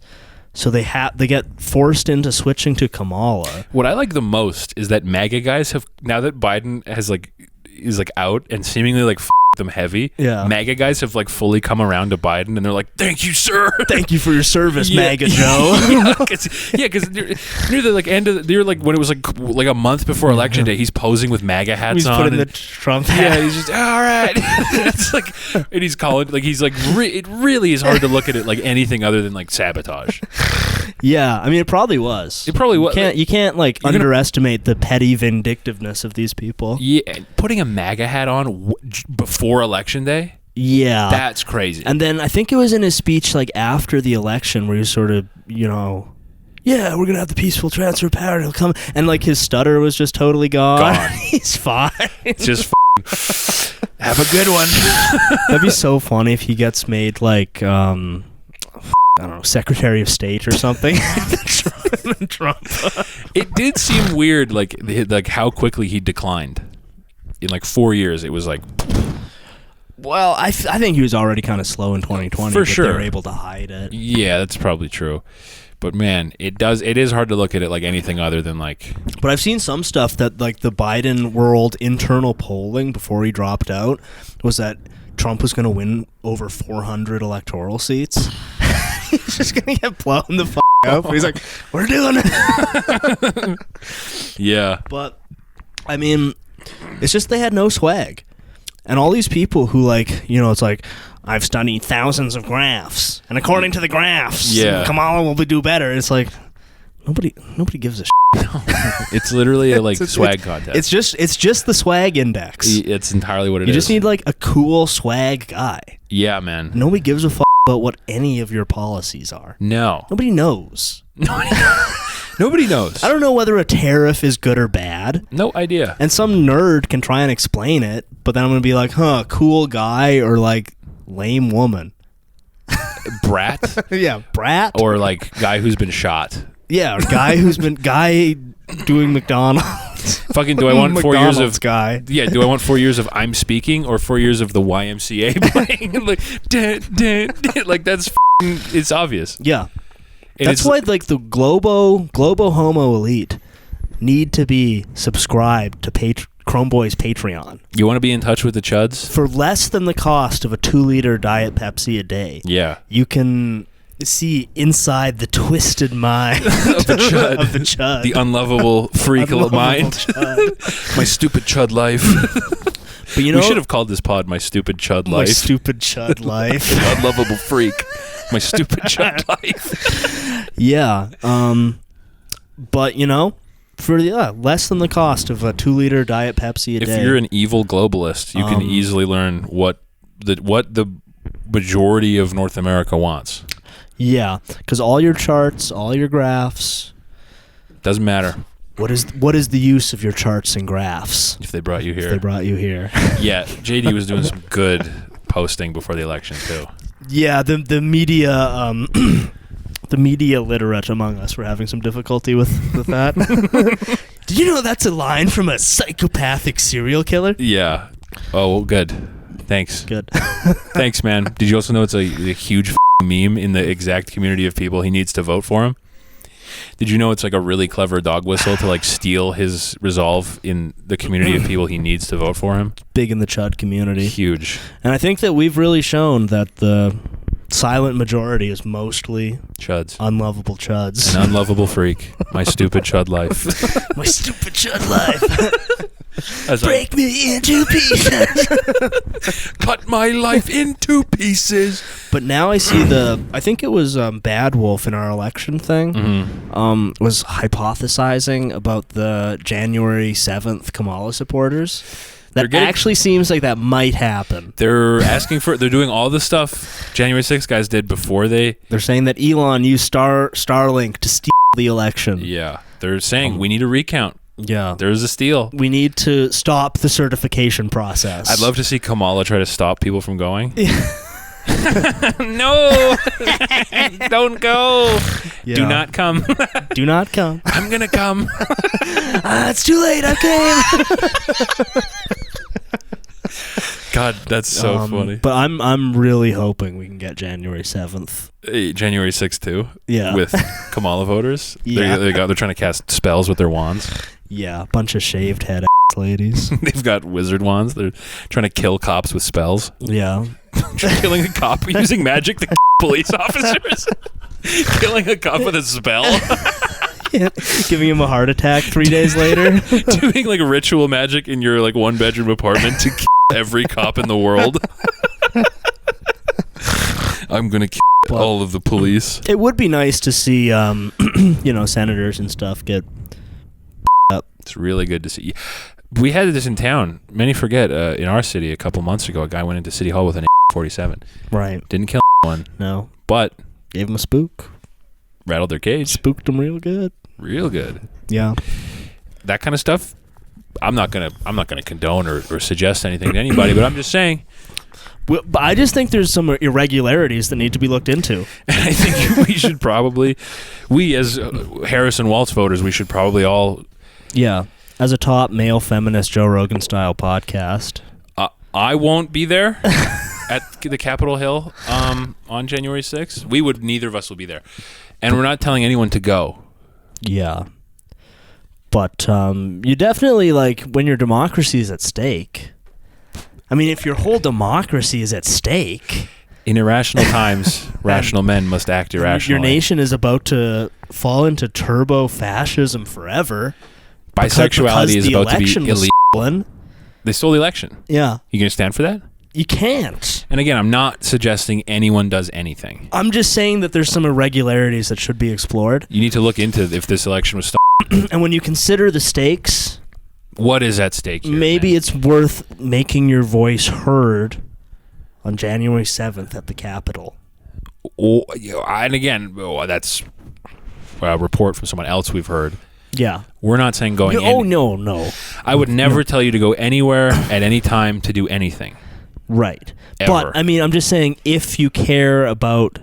So they get forced into switching to Kamala. What I like the most is that MAGA guys have, now that Biden is like out and seemingly like them heavy. Yeah. MAGA guys have like fully come around to Biden and they're like, "Thank you, sir. Thank you for your service, MAGA Joe." Because near the like end of they're like when it was like a month before election day, he's posing with MAGA hats he's on. He's putting the Trump hat. Yeah, he's just all right. It's like, and he's calling like he's like it really is hard to look at it like anything other than like sabotage. Yeah, I mean, it probably was. It probably was. You can't like underestimate the petty vindictiveness of these people. Yeah, putting a MAGA hat on before election day. Yeah, that's crazy. And then I think it was in his speech like after the election where he sort of, yeah, we're gonna have the peaceful transfer of power. And he'll come, and like his stutter was just totally gone. He's fine. Just have a good one. That'd be so funny if he gets made like I don't know, Secretary of State or something. Trump. It did seem weird, like how quickly he declined. In like 4 years, it was like. Well, I think he was already kind of slow in 2020. For sure, they were able to hide it. Yeah, that's probably true. But man, it is hard to look at it like anything other than like. But I've seen some stuff that like the Biden world internal polling before he dropped out was that Trump was going to win over 400 electoral seats. He's just going to get blown the up. He's like, "We're doing it." Yeah. But, I mean, it's just they had no swag. And all these people who, like, it's like, I've studied thousands of graphs, and according to the graphs, Kamala will do better. It's like, nobody gives a shit. No. It's literally a swag contest. It's just the swag index. It's entirely what it is. You just need like a cool swag guy. Yeah, man. Nobody gives a about what any of your policies are. No. Nobody knows. Nobody knows. I don't know whether a tariff is good or bad. No idea. And some nerd can try and explain it, but then I'm going to be like, cool guy or like lame woman. Brat? Yeah, brat. Or like guy who's been shot. Yeah, or guy doing McDonald's. Fucking, do I want 4 years of guy? Yeah, do I want 4 years of I'm speaking or 4 years of the YMCA playing? Like, like that's it's obvious. Yeah, and that's why like the globo homo elite need to be subscribed to Chromeboy's Patreon. You want to be in touch with the chuds for less than the cost of a 2-liter Diet Pepsi a day. Yeah, you can see inside the twisted mind of the chud, the unlovable freak mind. Chud. My stupid chud life. But we should have called this pod "My Stupid Chud Life." My stupid chud life. Unlovable freak. My stupid chud life. Yeah, but for less than the cost of a 2-liter Diet Pepsi a day. If you're an evil globalist, you can easily learn what the majority of North America wants. Yeah, because all your charts, all your graphs. Doesn't matter. What is the use of your charts and graphs If they brought you here. if they brought you here? Yeah, JD was doing some good posting before the election too. Yeah, the media the media literate among us were having some difficulty with that. Did you know that's a line from a psychopathic serial killer? Yeah. Oh, well, good. Thanks. Good. Thanks, man. Did you also know it's a huge meme in the exact community of people he needs to vote for him? Did you know it's like a really clever dog whistle to like steal his resolve in the community of people he needs to vote for him? Big in the Chud community. Huge. And I think that we've really shown that the silent majority is mostly Chuds. unlovable chuds. An unlovable freak. My stupid Chud life. My stupid Chud life. As Break me into pieces. cut my life into pieces. But now I see I think it was Bad Wolf in our election thing, was hypothesizing about the January 7th Kamala supporters. That actually seems like that might happen. They're they're doing all the stuff January 6th guys did before They're saying that Elon used Starlink to steal the election. Yeah. They're saying we need a recount. Yeah. There's a steal. We need to stop the certification process. I'd love to see Kamala try to stop people from going. No! Don't go! Yeah. Do not come. Do not come. I'm gonna come. It's too late. I came. God, that's so funny. But I'm really hoping we can get January 7th. January 6th too. Yeah. With Kamala voters. Yeah. They're trying to cast spells with their wands. Yeah, a bunch of shaved head ladies. They've got wizard wands. They're trying to kill cops with spells. Yeah. Killing a cop using magic to police officers. Killing a cop with a spell. Yeah. Giving him a heart attack 3 days later. Doing like ritual magic in your like 1-bedroom apartment to kill every cop in the world. I'm gonna kill all of the police. It would be nice to see senators and stuff get up. It's really good to see. We had this in town. Many forget, in our city a couple months ago, a guy went into City Hall with an 47. Right. Didn't kill one. No. But gave him a spook. Rattled their cage. Spooked them real good. Real good. Yeah. That kind of stuff, I'm not gonna condone or suggest anything to anybody, but I'm just saying. Well, but I just think there's some irregularities that need to be looked into. I think we should probably, as Harrison Waltz voters, we should probably all. Yeah. As a top male feminist Joe Rogan style podcast. I won't be there at the Capitol Hill on January 6th. Neither of us will be there. And we're not telling anyone to go. Yeah. But you definitely, like, when your democracy is at stake. I mean, if your whole democracy is at stake. In irrational times, rational men must act irrationally. Your nation is about to fall into turbo-fascism forever. Bisexuality is about to be illegal. They stole the election. Yeah. You going to stand for that? You can't. And again, I'm not suggesting anyone does anything. I'm just saying that there's some irregularities that should be explored. You need to look into if this election was stolen. And when you consider the stakes... What is at stake here, maybe man? It's worth making your voice heard on January 7th at the Capitol. And again, that's a report from someone else we've heard. Yeah. We're not saying going in. No. I would never tell you to go anywhere at any time to do anything. Right. Ever. But, I mean, I'm just saying, if you care about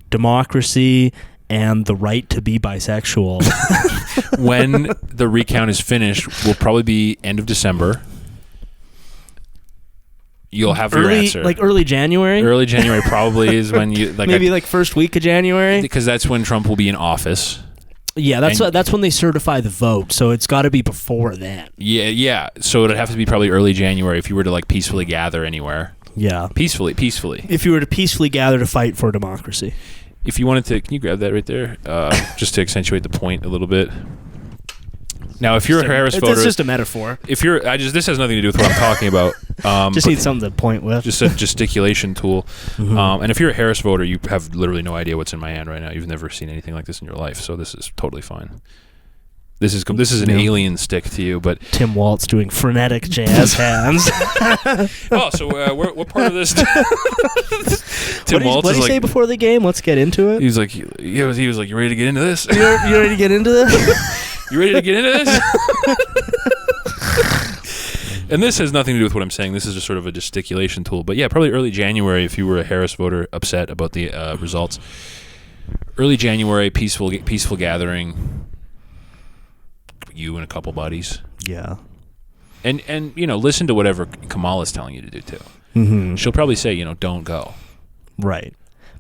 democracy and the right to be bisexual... When the recount is finished, will probably be end of December. You'll have your answer. Like early January? Early January probably is when you... Maybe first week of January? Because that's when Trump will be in office. Yeah, that's when they certify the vote, so it's got to be before then. Yeah. So it'd have to be probably early January if you were to peacefully gather anywhere. Yeah. Peacefully. If you were to peacefully gather to fight for democracy. If you wanted to... Can you grab that right there? Just to accentuate the point a little bit. Now, if you're a Harris voter... It's just a metaphor. If you're... This has nothing to do with what I'm talking about. Just need something to point with. Just a gesticulation tool. Mm-hmm. And if you're a Harris voter, you have literally no idea what's in my hand right now. You've never seen anything like this in your life, so this is totally fine. This is an alien stick to you, but... Tim Waltz doing frenetic jazz hands. Oh, so what part of this... Tim Waltz what did is he say before the game? Let's get into it. he was like, he was like, you ready to get into this? You ready to get into this? You ready to get into this? And this has nothing to do with what I'm saying. This is just sort of a gesticulation tool. But yeah, probably early January, if you were a Harris voter upset about the results. Early January, peaceful gathering. You and a couple buddies. Yeah. And listen to whatever Kamala's telling you to do too. Mm-hmm. She'll probably say, don't go. Right.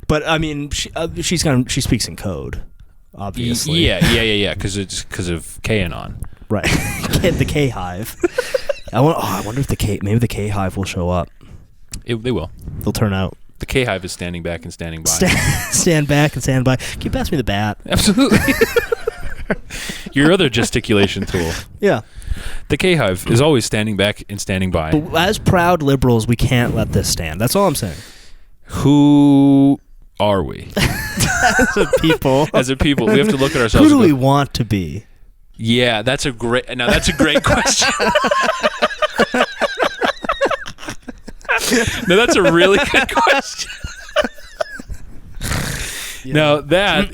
But I mean, she speaks in code, obviously. Yeah. Because of QAnon. Right. The K Hive. I wonder if maybe the K Hive will show up. They will. They'll turn out. The K Hive is standing back and standing by. Stand back and stand by. Can you pass me the bat? Absolutely. Your other gesticulation tool. Yeah. The K Hive is always standing back and standing by. But as proud liberals, we can't let this stand. That's all I'm saying. Who are we? As a people. As a people, we have to look at ourselves. Who do we want to be? Yeah, that's a great question. No, that's a really good question. Yeah. Now, that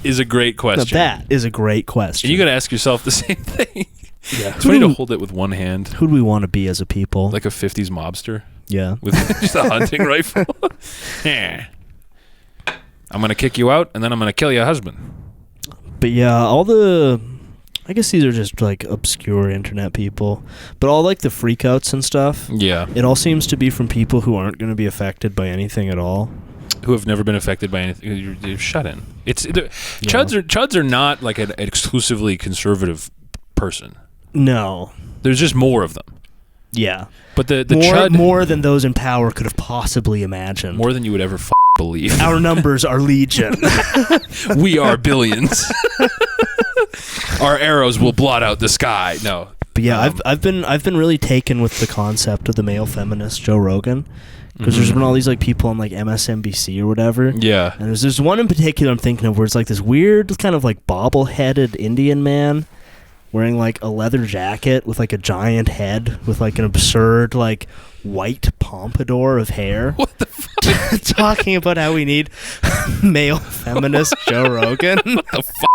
is a great question. Now, that is a great question. And you got to ask yourself the same thing. Yeah. It's funny to hold it with one hand. Who do we want to be as a people? Like a 50s mobster? Yeah. With just a hunting rifle? Yeah. I'm going to kick you out, and then I'm going to kill your husband. But yeah, I guess these are just like obscure internet people, but all like the freakouts and stuff. Yeah. It all seems to be from people who aren't going to be affected by anything at all. Who have never been affected by anything. You're shut in. Chuds are not like an exclusively conservative person. No. There's just more of them. Yeah. But the chud... More than those in power could have possibly imagined. More than you would ever believe. Our numbers are legion. We are billions. Our arrows will blot out the sky. No. But yeah, I've been really taken with the concept of the male feminist Joe Rogan, because there's been all these like people on like MSNBC or whatever. Yeah. And there's one in particular I'm thinking of where it's like this weird kind of like bobble-headed Indian man wearing like a leather jacket with like a giant head with like an absurd like white pompadour of hair. What the fuck? Talking about how we need male feminist Joe Rogan. What the fuck?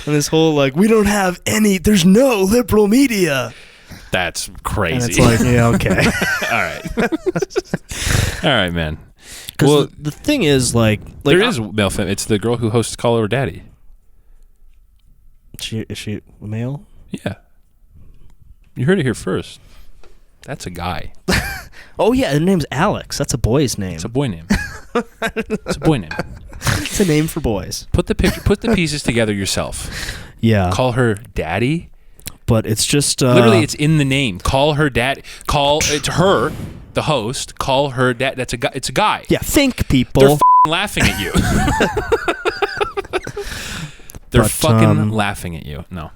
And this whole like, we don't have there's no liberal media. That's crazy. And it's like, yeah, okay. All right, man. Because the thing is, like there is male fem. It's the girl who hosts Call Her Daddy. Is she male? Yeah. You heard it here first. That's a guy. Oh yeah, her name's Alex. That's a boy's name. It's a boy name. It's a boy name. It's a name for boys. Put the pieces together yourself. Yeah. Call her daddy. But it's just literally it's in the name. Call her dad. It's her, the host. Call her dad. That's a guy. It's a guy. Yeah. Think people. They're laughing at you. They're fucking laughing at you. No.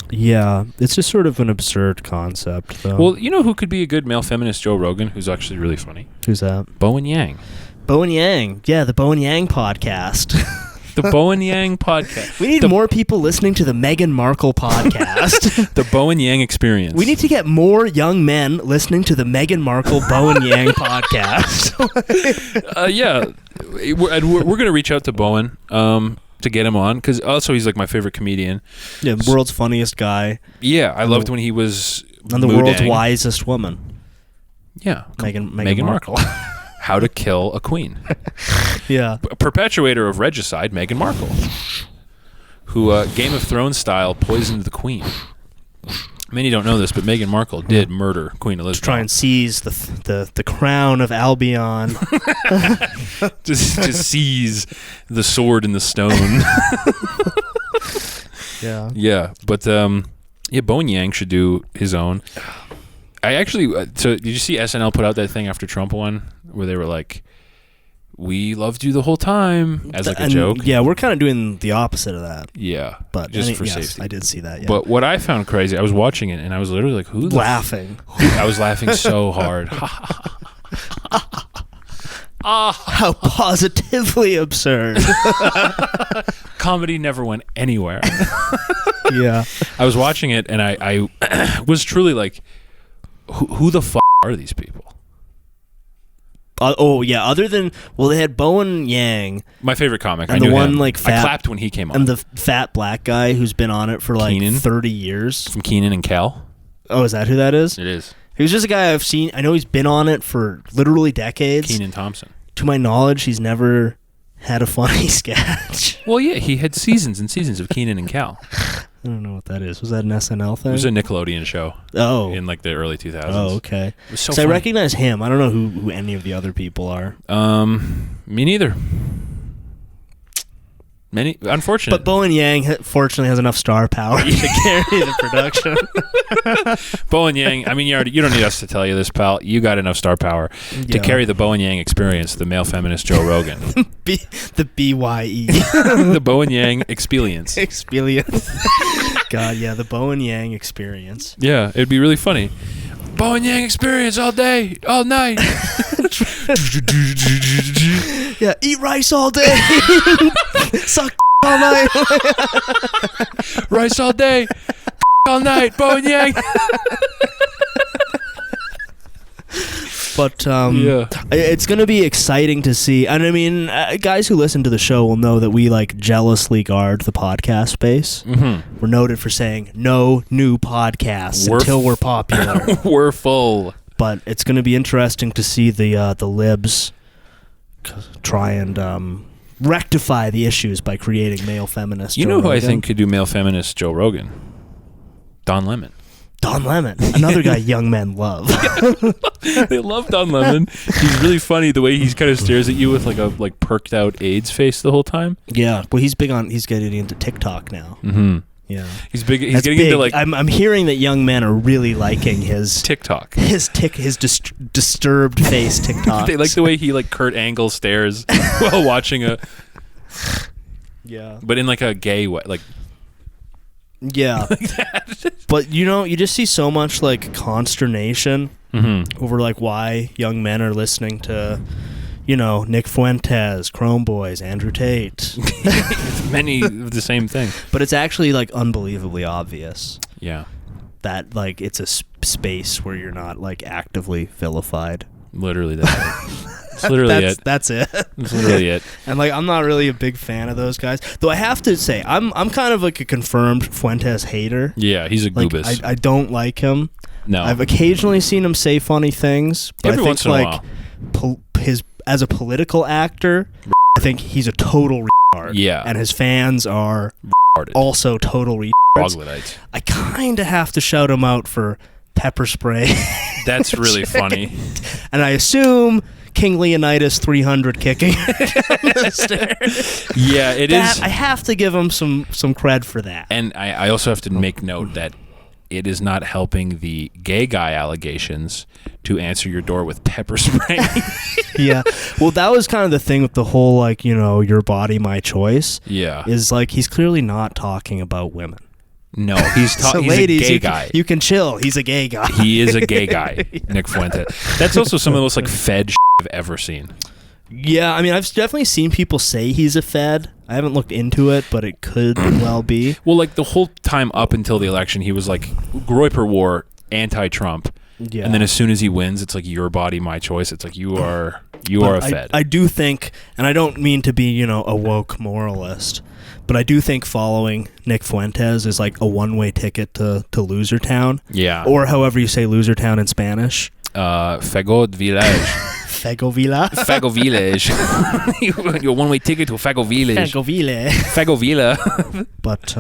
Yeah, it's just sort of an absurd concept, though. Well, you know who could be a good male feminist? Joe Rogan, who's actually really funny. Who's that? Bowen Yang. Bowen Yang. Yeah, the Bowen Yang podcast. The Bowen Yang podcast. We need more people listening to the Meghan Markle podcast. The Bowen Yang experience. We need to get more young men listening to the Meghan Markle Bowen Yang podcast. Yeah. We're going to reach out to Bowen to get him on, because also he's like my favorite comedian. Yeah, the world's funniest guy. Yeah, I loved when he was and the world's wisest woman. Yeah. Meghan Markle. How to Kill a Queen. Yeah. Perpetuator of regicide, Meghan Markle, who Game of Thrones style poisoned the Queen. Many don't know this, but Meghan Markle did murder Queen Elizabeth. To try and seize the crown of Albion. just seize the sword and the stone. Yeah. Yeah, but Bowen Yang should do his own. I actually, so did you see SNL put out that thing after Trump won, where they were like, "We loved you the whole time," as like a joke? Yeah, we're kind of doing the opposite of that. Yeah, but just for yes, safety. I did see that. Yeah. But what I found crazy, I was watching it and I was literally like, "Who?" Laughing. I was laughing so hard. How positively absurd. Comedy never went anywhere. Yeah. I was watching it and I was truly like, who the f*** are these people? Other than they had Bowen Yang, my favorite comic, and I knew the one him. like fat, I clapped when he came on, and the fat black guy who's been on it for like Keenan? 30 years. From Keenan and Kel. Oh, is that who that is? It is. He was just a guy I've seen. I know he's been on it for literally decades. Keenan Thompson. To my knowledge, he's never had a funny sketch. Well, yeah, he had seasons and seasons of Keenan and Kel. I don't know what that is. Was that an SNL thing? It was a Nickelodeon show. Oh. In like the early 2000s. Oh, okay. It was so I funny. recognize him. I don't know who any of the other people are. Me neither. Many, unfortunate. But Bowen Yang, fortunately, has enough star power to carry the production. Bowen Yang, I mean, you don't need us to tell you this, pal. You got enough star power to carry the Bowen Yang experience, the male feminist Joe Rogan. The BYE. The Bowen Yang experience. God, yeah, the Bowen Yang experience. Yeah, it'd be really funny. Bowen Yang experience all day, all night. Yeah, eat rice all day. Suck all night. Rice all day, all night. Bowen Yang. But it's going to be exciting to see. And I mean, guys who listen to the show will know that we like jealously guard the podcast space. Mm-hmm. We're noted for saying no new podcasts until we're popular. We're full. But it's going to be interesting to see the libs try and rectify the issues by creating male feminist. You know who I think could do male feminist Joe Rogan? Don Lemon. Don Lemon, another guy young men love. They love Don Lemon. He's really funny the way he kind of stares at you with like a perked out AIDS face the whole time. Yeah, well, he's getting into TikTok now. Mm-hmm. Yeah, he's big. He's getting into like. I'm hearing that young men are really liking his TikTok. His disturbed face TikTok. They like the way he like Kurt Angle stares while watching a. Yeah, but in like a gay way, like. Yeah, but you just see so much like consternation over like why young men are listening to, NickFuentes, Chrome Boys, Andrew Tate. Many of the same thing. But it's actually like unbelievably obvious. Yeah, that like it's a space where you're not like actively vilified. Literally that's literally it. That's it. That's literally it. And like I'm not really a big fan of those guys. Though I have to say I'm kind of like a confirmed Fuentes hater. Yeah, he's a goobus. I don't like him. No. I've occasionally seen him say funny things, but Every I think once in a while. As a political actor, I think he's a total retard. Yeah. And his fans are also total retards. Troglodytes. I kind of have to shout him out for pepper spray. That's really funny. And I assume King Leonidas 300 kicking down the stairs. Yeah, it is. I have to give him some cred for that. And I also have to make note that it is not helping the gay guy allegations to answer your door with pepper spray. Yeah. Well, that was kind of the thing with the whole, like, your body, my choice. Yeah. Is like, he's clearly not talking about women. No, he's so he's ladies, a gay guy. You can chill. He's a gay guy. He is a gay guy, Nick Fuentes. That's also some of the most like fed I've ever seen. Yeah, I mean, I've definitely seen people say he's a fed. I haven't looked into it, but it could well be. Well, like the whole time up until the election, he was like Groyper war, anti-Trump. Yeah. And then as soon as he wins, it's like your body, my choice. It's like you are a fed. I do think, and I don't mean to be, a woke moralist, but I do think following Nick Fuentes is like a one-way ticket to Losertown. Yeah. Or however you say Losertown in Spanish. Fagot Village. Fago Villa? Fago Village. Your one-way ticket to Fago Village. Fago Villa. Fago Villa. But,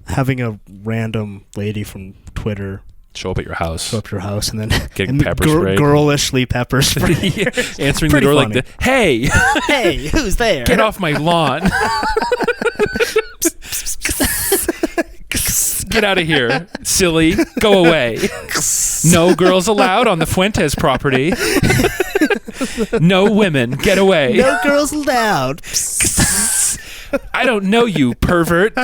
having a random lady from Twitter show up at your house. And then getting pepper sprayed. Girlishly pepper sprayed. Yeah. Answering the door funny. like, hey! Hey, who's there? Get off my lawn. Get out of here, silly. Go away. No girls allowed on the Fuentes property. No women. Get away. No girls allowed. I don't know you, pervert.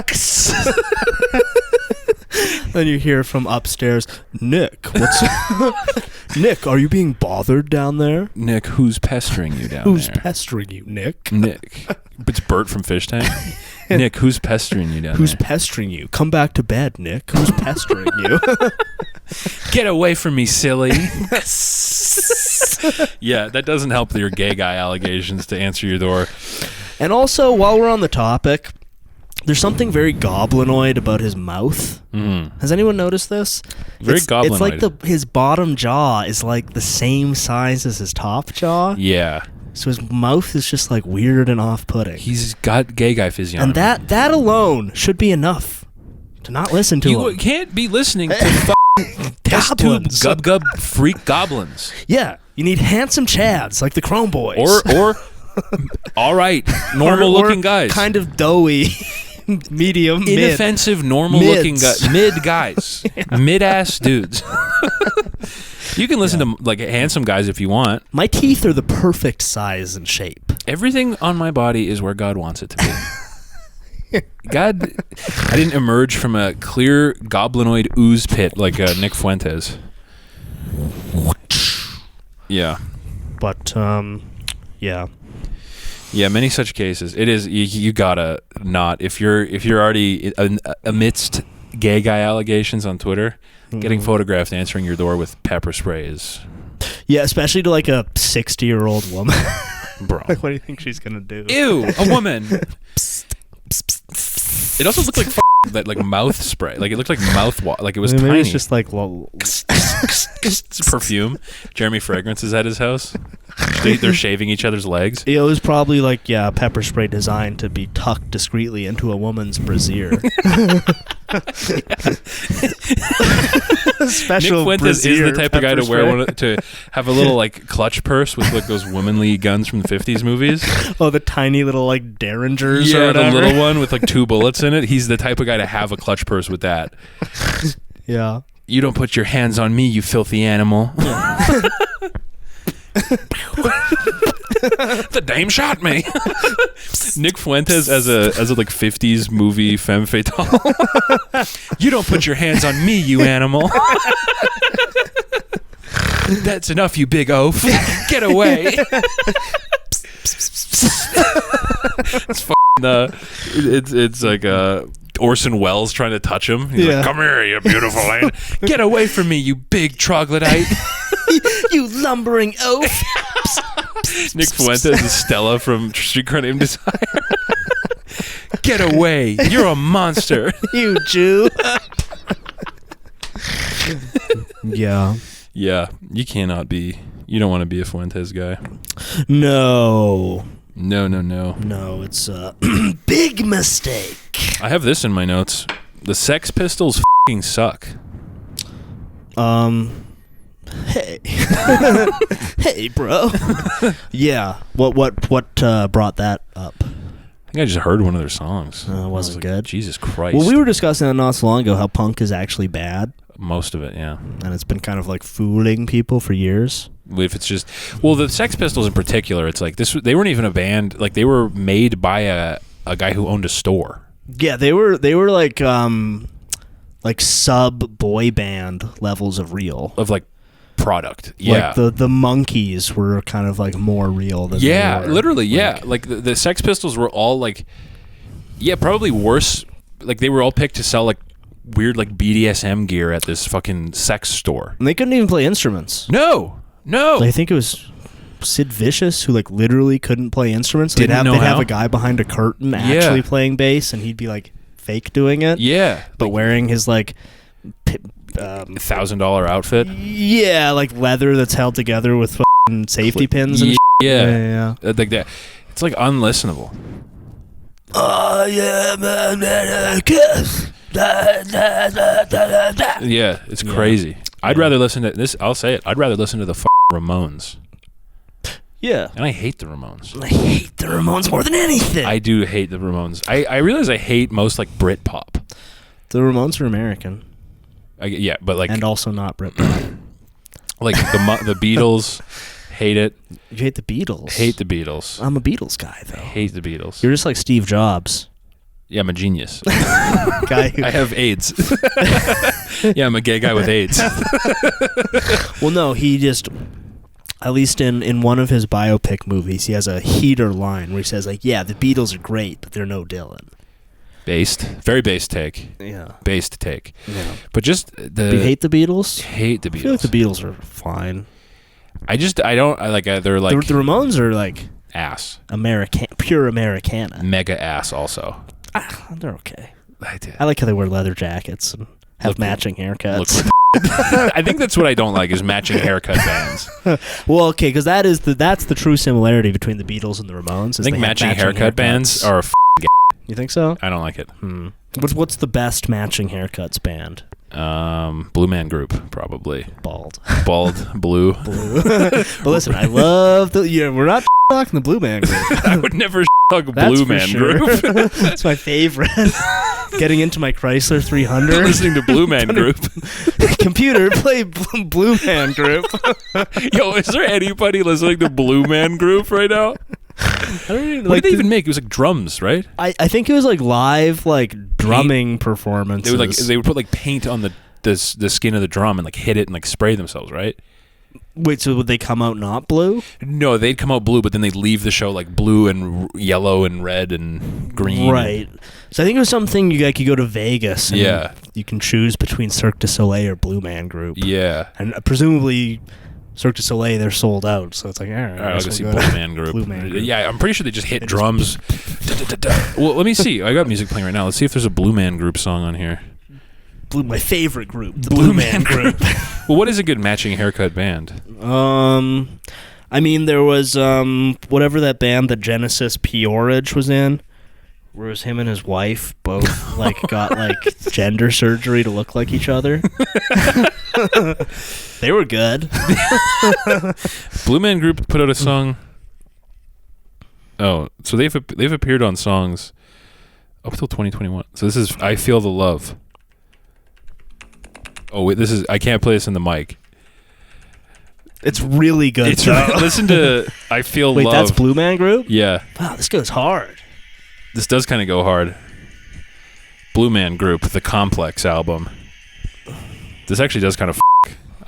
Then you hear from upstairs, Nick, Nick, are you being bothered down there? Nick, who's pestering you down Who's there? pestering you, Nick? Nick. It's Bert from Fish Tank. Nick, who's pestering you down Who's there? pestering you? Come back to bed, Nick. Who's pestering you? Get away from me, silly. Yeah, that doesn't help your gay guy allegations to answer your door. And also, while we're on the topic, there's something very goblinoid about his mouth. Has anyone noticed this? Very goblinoid. It's like his bottom jaw is like the same size as his top jaw. Yeah. So his mouth is just like weird and off-putting. He's got gay guy physiognomy. And that alone should be enough to not listen to him. You can't be listening to test tube Goblins. gub freak goblins. Yeah, you need handsome chads like the Chrome Boys. Or all right, normal looking guys. Kind of doughy, medium, inoffensive, normal looking guys. Mid guys. Mid-ass dudes. You can listen to like handsome guys if you want. My teeth are the perfect size and shape. Everything on my body is where God wants it to be. God, I didn't emerge from a clear goblinoid ooze pit like NickFuentes. Yeah. But, yeah. Yeah, many such cases. It is you gotta not if you're already amidst gay guy allegations on Twitter, getting photographed answering your door with pepper spray is. Yeah, especially to like a 60-year-old woman. Bro. Like, what do you think she's gonna do? Ew, a woman. It also looked like that like mouth spray. Like it looked like mouthwash. Like it was Maybe tiny. it's just like It's perfume. Jeremy Fragrance is at his house. They're shaving each other's legs. it was probably like pepper spray designed to be tucked discreetly into a woman's brassiere. Special NickFuentes is brassiere the type of guy to pepper wear spray. one to have a little like clutch purse with like those womanly guns from the 50s movies. Oh, the tiny little like Derringers or Yeah, the whatever. little one with like 2 bullets in it. He's the type of guy to have a clutch purse with that. Yeah. You don't put your hands on me, you filthy animal. The dame shot me. NickFuentes as a like 50s movie femme fatale. You don't put your hands on me, you animal. That's enough, you big oaf. Get away. It's like Orson Welles trying to touch him. He's like, come here, you beautiful lady. Get away from me, you big troglodyte. You lumbering oaf. NickFuentes is Stella from Streetcar Named Desire. Get away. You're a monster. You Jew. Yeah. Yeah, you cannot be. You don't want to be a Fuentes guy. No. No. It's a big mistake. I have this in my notes. The Sex Pistols f***ing suck. Hey. Hey, bro. Yeah. What brought that up? I think I just heard one of their songs. Wasn't I was like, good. Jesus Christ. Well, we were discussing that not so long ago how punk is actually bad. Most of it, yeah. And it's been kind of like fooling people for years. If it's just, well, the Sex Pistols in particular, it's like this. They weren't even a band. Like they were made by a guy who owned a store. Yeah, they were like sub boy band levels of real. Of like product. Yeah. Like the Monkees were kind of like more real than they were. Literally, yeah. Like the Sex Pistols were all like, probably worse. Like they were all picked to sell like weird like BDSM gear at this fucking sex store. And they couldn't even play instruments. No. I think it was Sid Vicious who like literally couldn't play instruments. They'd Didn't know have how? a guy behind a curtain actually playing bass, and he'd be like fake doing it. Yeah. But wearing his like $1,000 outfit. Yeah, like leather that's held together with fucking safety pins and yeah. Like that. It's like unlistenable. I am American. Yeah, it's crazy. I'd rather listen to this. I'll say it. I'd rather listen to the Ramones. Yeah. And I hate the Ramones. I hate the Ramones more than anything. I do hate the Ramones. I realize I hate most like Britpop. The Ramones are American. But like, and also not Britpop. Like the Beatles, hate it. You hate the Beatles? Hate the Beatles. I'm a Beatles guy though. Hate the Beatles. You're just like Steve Jobs. Yeah, I'm a genius. Guy who, I have AIDS. Yeah, I'm a gay guy with AIDS. well, no, he just, at least in one of his biopic movies, he has a heater line where he says, like, yeah, the Beatles are great, but they're no Dylan. Based. Very based take. Yeah. Based take. Yeah. But just the... Do you hate the Beatles? Hate the Beatles. I feel like the Beatles are fine. I don't... they're like... The Ramones are like... Ass. Pure Americana. Mega ass also. They're okay. I did. I like how they wear leather jackets and have matching haircuts. I think that's what I don't like is matching haircut bands. Well, okay, because that's the true similarity between the Beatles and the Ramones. I think matching haircut bands are You think so? I don't like it. What's the best matching haircuts band? Blue Man Group, probably. Bald, blue. But listen, I love we're not talking the Blue Man Group. I would never talk That's Blue for Man sure. Group. That's my favorite. Getting into my Chrysler 300. Listening to Blue Man Group. Computer, play Blue Man Group. Yo, is there anybody listening to Blue Man Group right now? I don't even, what did they even make? It was like drums, right? I think it was like live drumming performances. They would put like paint on the skin of the drum and like hit it and like spray themselves, right? Wait, so would they come out not blue? No, they'd come out blue, but then they'd leave the show like blue and yellow and red and green. Right. So I think it was something you could go to Vegas. And you can choose between Cirque du Soleil or Blue Man Group. Yeah. And presumably Cirque du Soleil, they're sold out. So it's like, all right, I'll go see Blue Man Group. Blue Man Group. Yeah, I'm pretty sure they just hit drums. Well, let me see. I got music playing right now. Let's see if there's a Blue Man Group song on here. My favorite group, the Blue Man Group. Well, what is a good matching haircut band? I mean, there was whatever that band that Genesis Peorage was in, where it was him and his wife both got gender surgery to look like each other. They were good. Blue Man Group put out a song. Oh, so they've appeared on songs up until 2021. So this is "I Feel the Love." Oh wait, I can't play this in the mic. It's really good. Listen to "I Feel Love." Wait, that's Blue Man Group? Yeah. Wow, this goes hard. This does kind of go hard. Blue Man Group, the Complex album. This actually does kind of.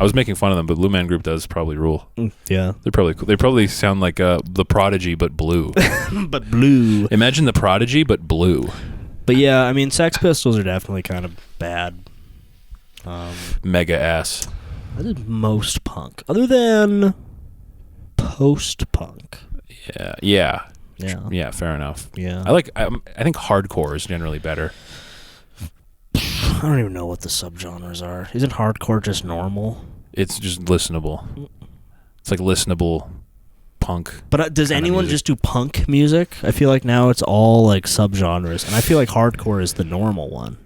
I was making fun of them, but Blue Man Group does probably rule. Yeah, they're probably cool. They probably sound like the Prodigy, but blue. But blue. Imagine the Prodigy, but blue. But yeah, I mean, Sex Pistols are definitely kind of bad. Mega ass. I did most punk, other than post-punk. Yeah. Fair enough. Yeah, I think hardcore is generally better. I don't even know what the subgenres are. Isn't hardcore just normal? It's just listenable. It's like listenable punk. But does anyone just do punk music? I feel like now it's all like subgenres, and I feel like hardcore is the normal one.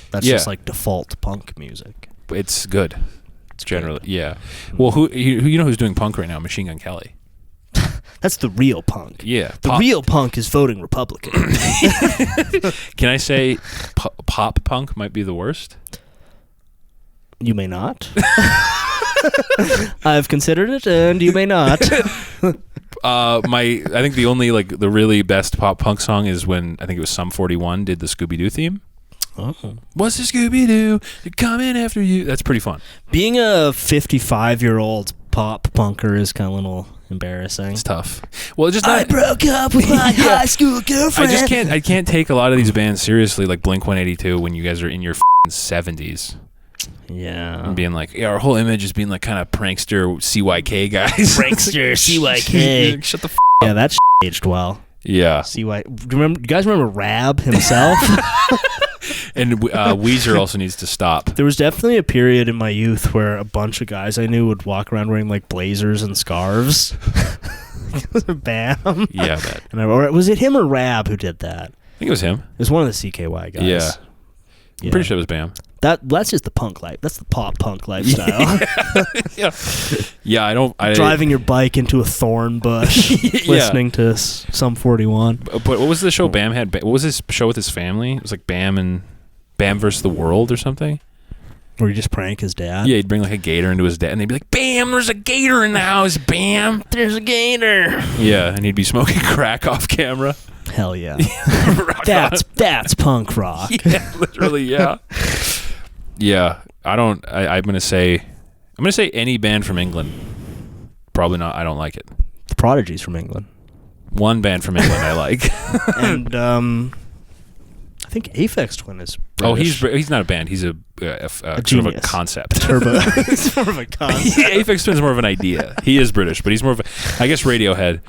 That's just like default punk music. It's good. It's generally good. Yeah. Well, who you know who's doing punk right now? Machine Gun Kelly. That's the real punk. Yeah. The real punk is voting Republican. Can I say pop punk might be the worst? You may not. I've considered it, and you may not. I think the only the really best pop punk song is when I think it was Sum 41 did the Scooby-Doo theme. Oh. What's the Scooby-Doo? They're coming after you. That's pretty fun. Being a 55-year-old pop punker is kind of a little embarrassing. It's tough. Well, I broke up with my high school girlfriend. I can't take a lot of these bands seriously, like Blink-182, when you guys are in your 70s. Yeah. And being like, our whole image is being like kind of prankster CYK guys. Prankster CYK. Shut the up. Yeah, that aged well. Yeah. Do you guys remember Rab himself? And Weezer also needs to stop. There was definitely a period in my youth where a bunch of guys I knew would walk around wearing blazers and scarves. Bam. Yeah, I bet. And was it him or Rab who did that? I think it was him. It was one of the CKY guys. Yeah. I'm pretty sure it was Bam. That's just the punk life. That's the pop punk lifestyle. Yeah, I driving your bike into a thorn bush, listening to Sum 41. But what was the show Bam had? What was his show with his family? It was like Bam versus the World or something. Or you just prank his dad. Yeah, he'd bring a gator into his dad, and they'd be like, "Bam, there's a gator in the house, Bam. There's a gator." Yeah, and he'd be smoking crack off camera. Hell yeah. Rock that's punk rock. Yeah, literally, yeah. Yeah, I'm gonna say any band from England. Probably not. I don't like it. The Prodigy's from England. One band from England I like. And I think Aphex Twin is British. Oh, he's not a band. He's a sort of a concept. Turbo. It's more of a concept. Aphex Twin is more of an idea. He is British, but he's more of a, I guess, Radiohead.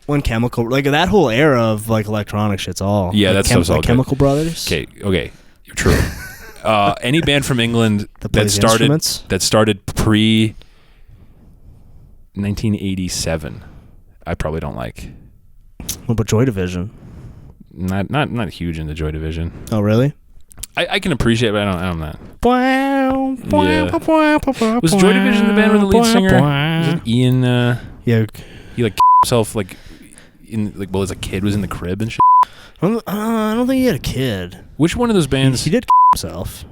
One Chemical, like that whole era of like electronic shit's all. Yeah, like that stuff's all like good. Chemical Brothers. Okay, you're true. Any band from England that started pre 1987, I probably don't like. What about Joy Division? Not huge into Joy Division. Oh, really? I can appreciate it, but I'm not. Yeah. Was Joy Division the band with the lead singer? Was it Ian? Yeah. He like himself like in like as a kid was in the crib and shit. I don't think he had a kid. Which one of those bands? He did himself.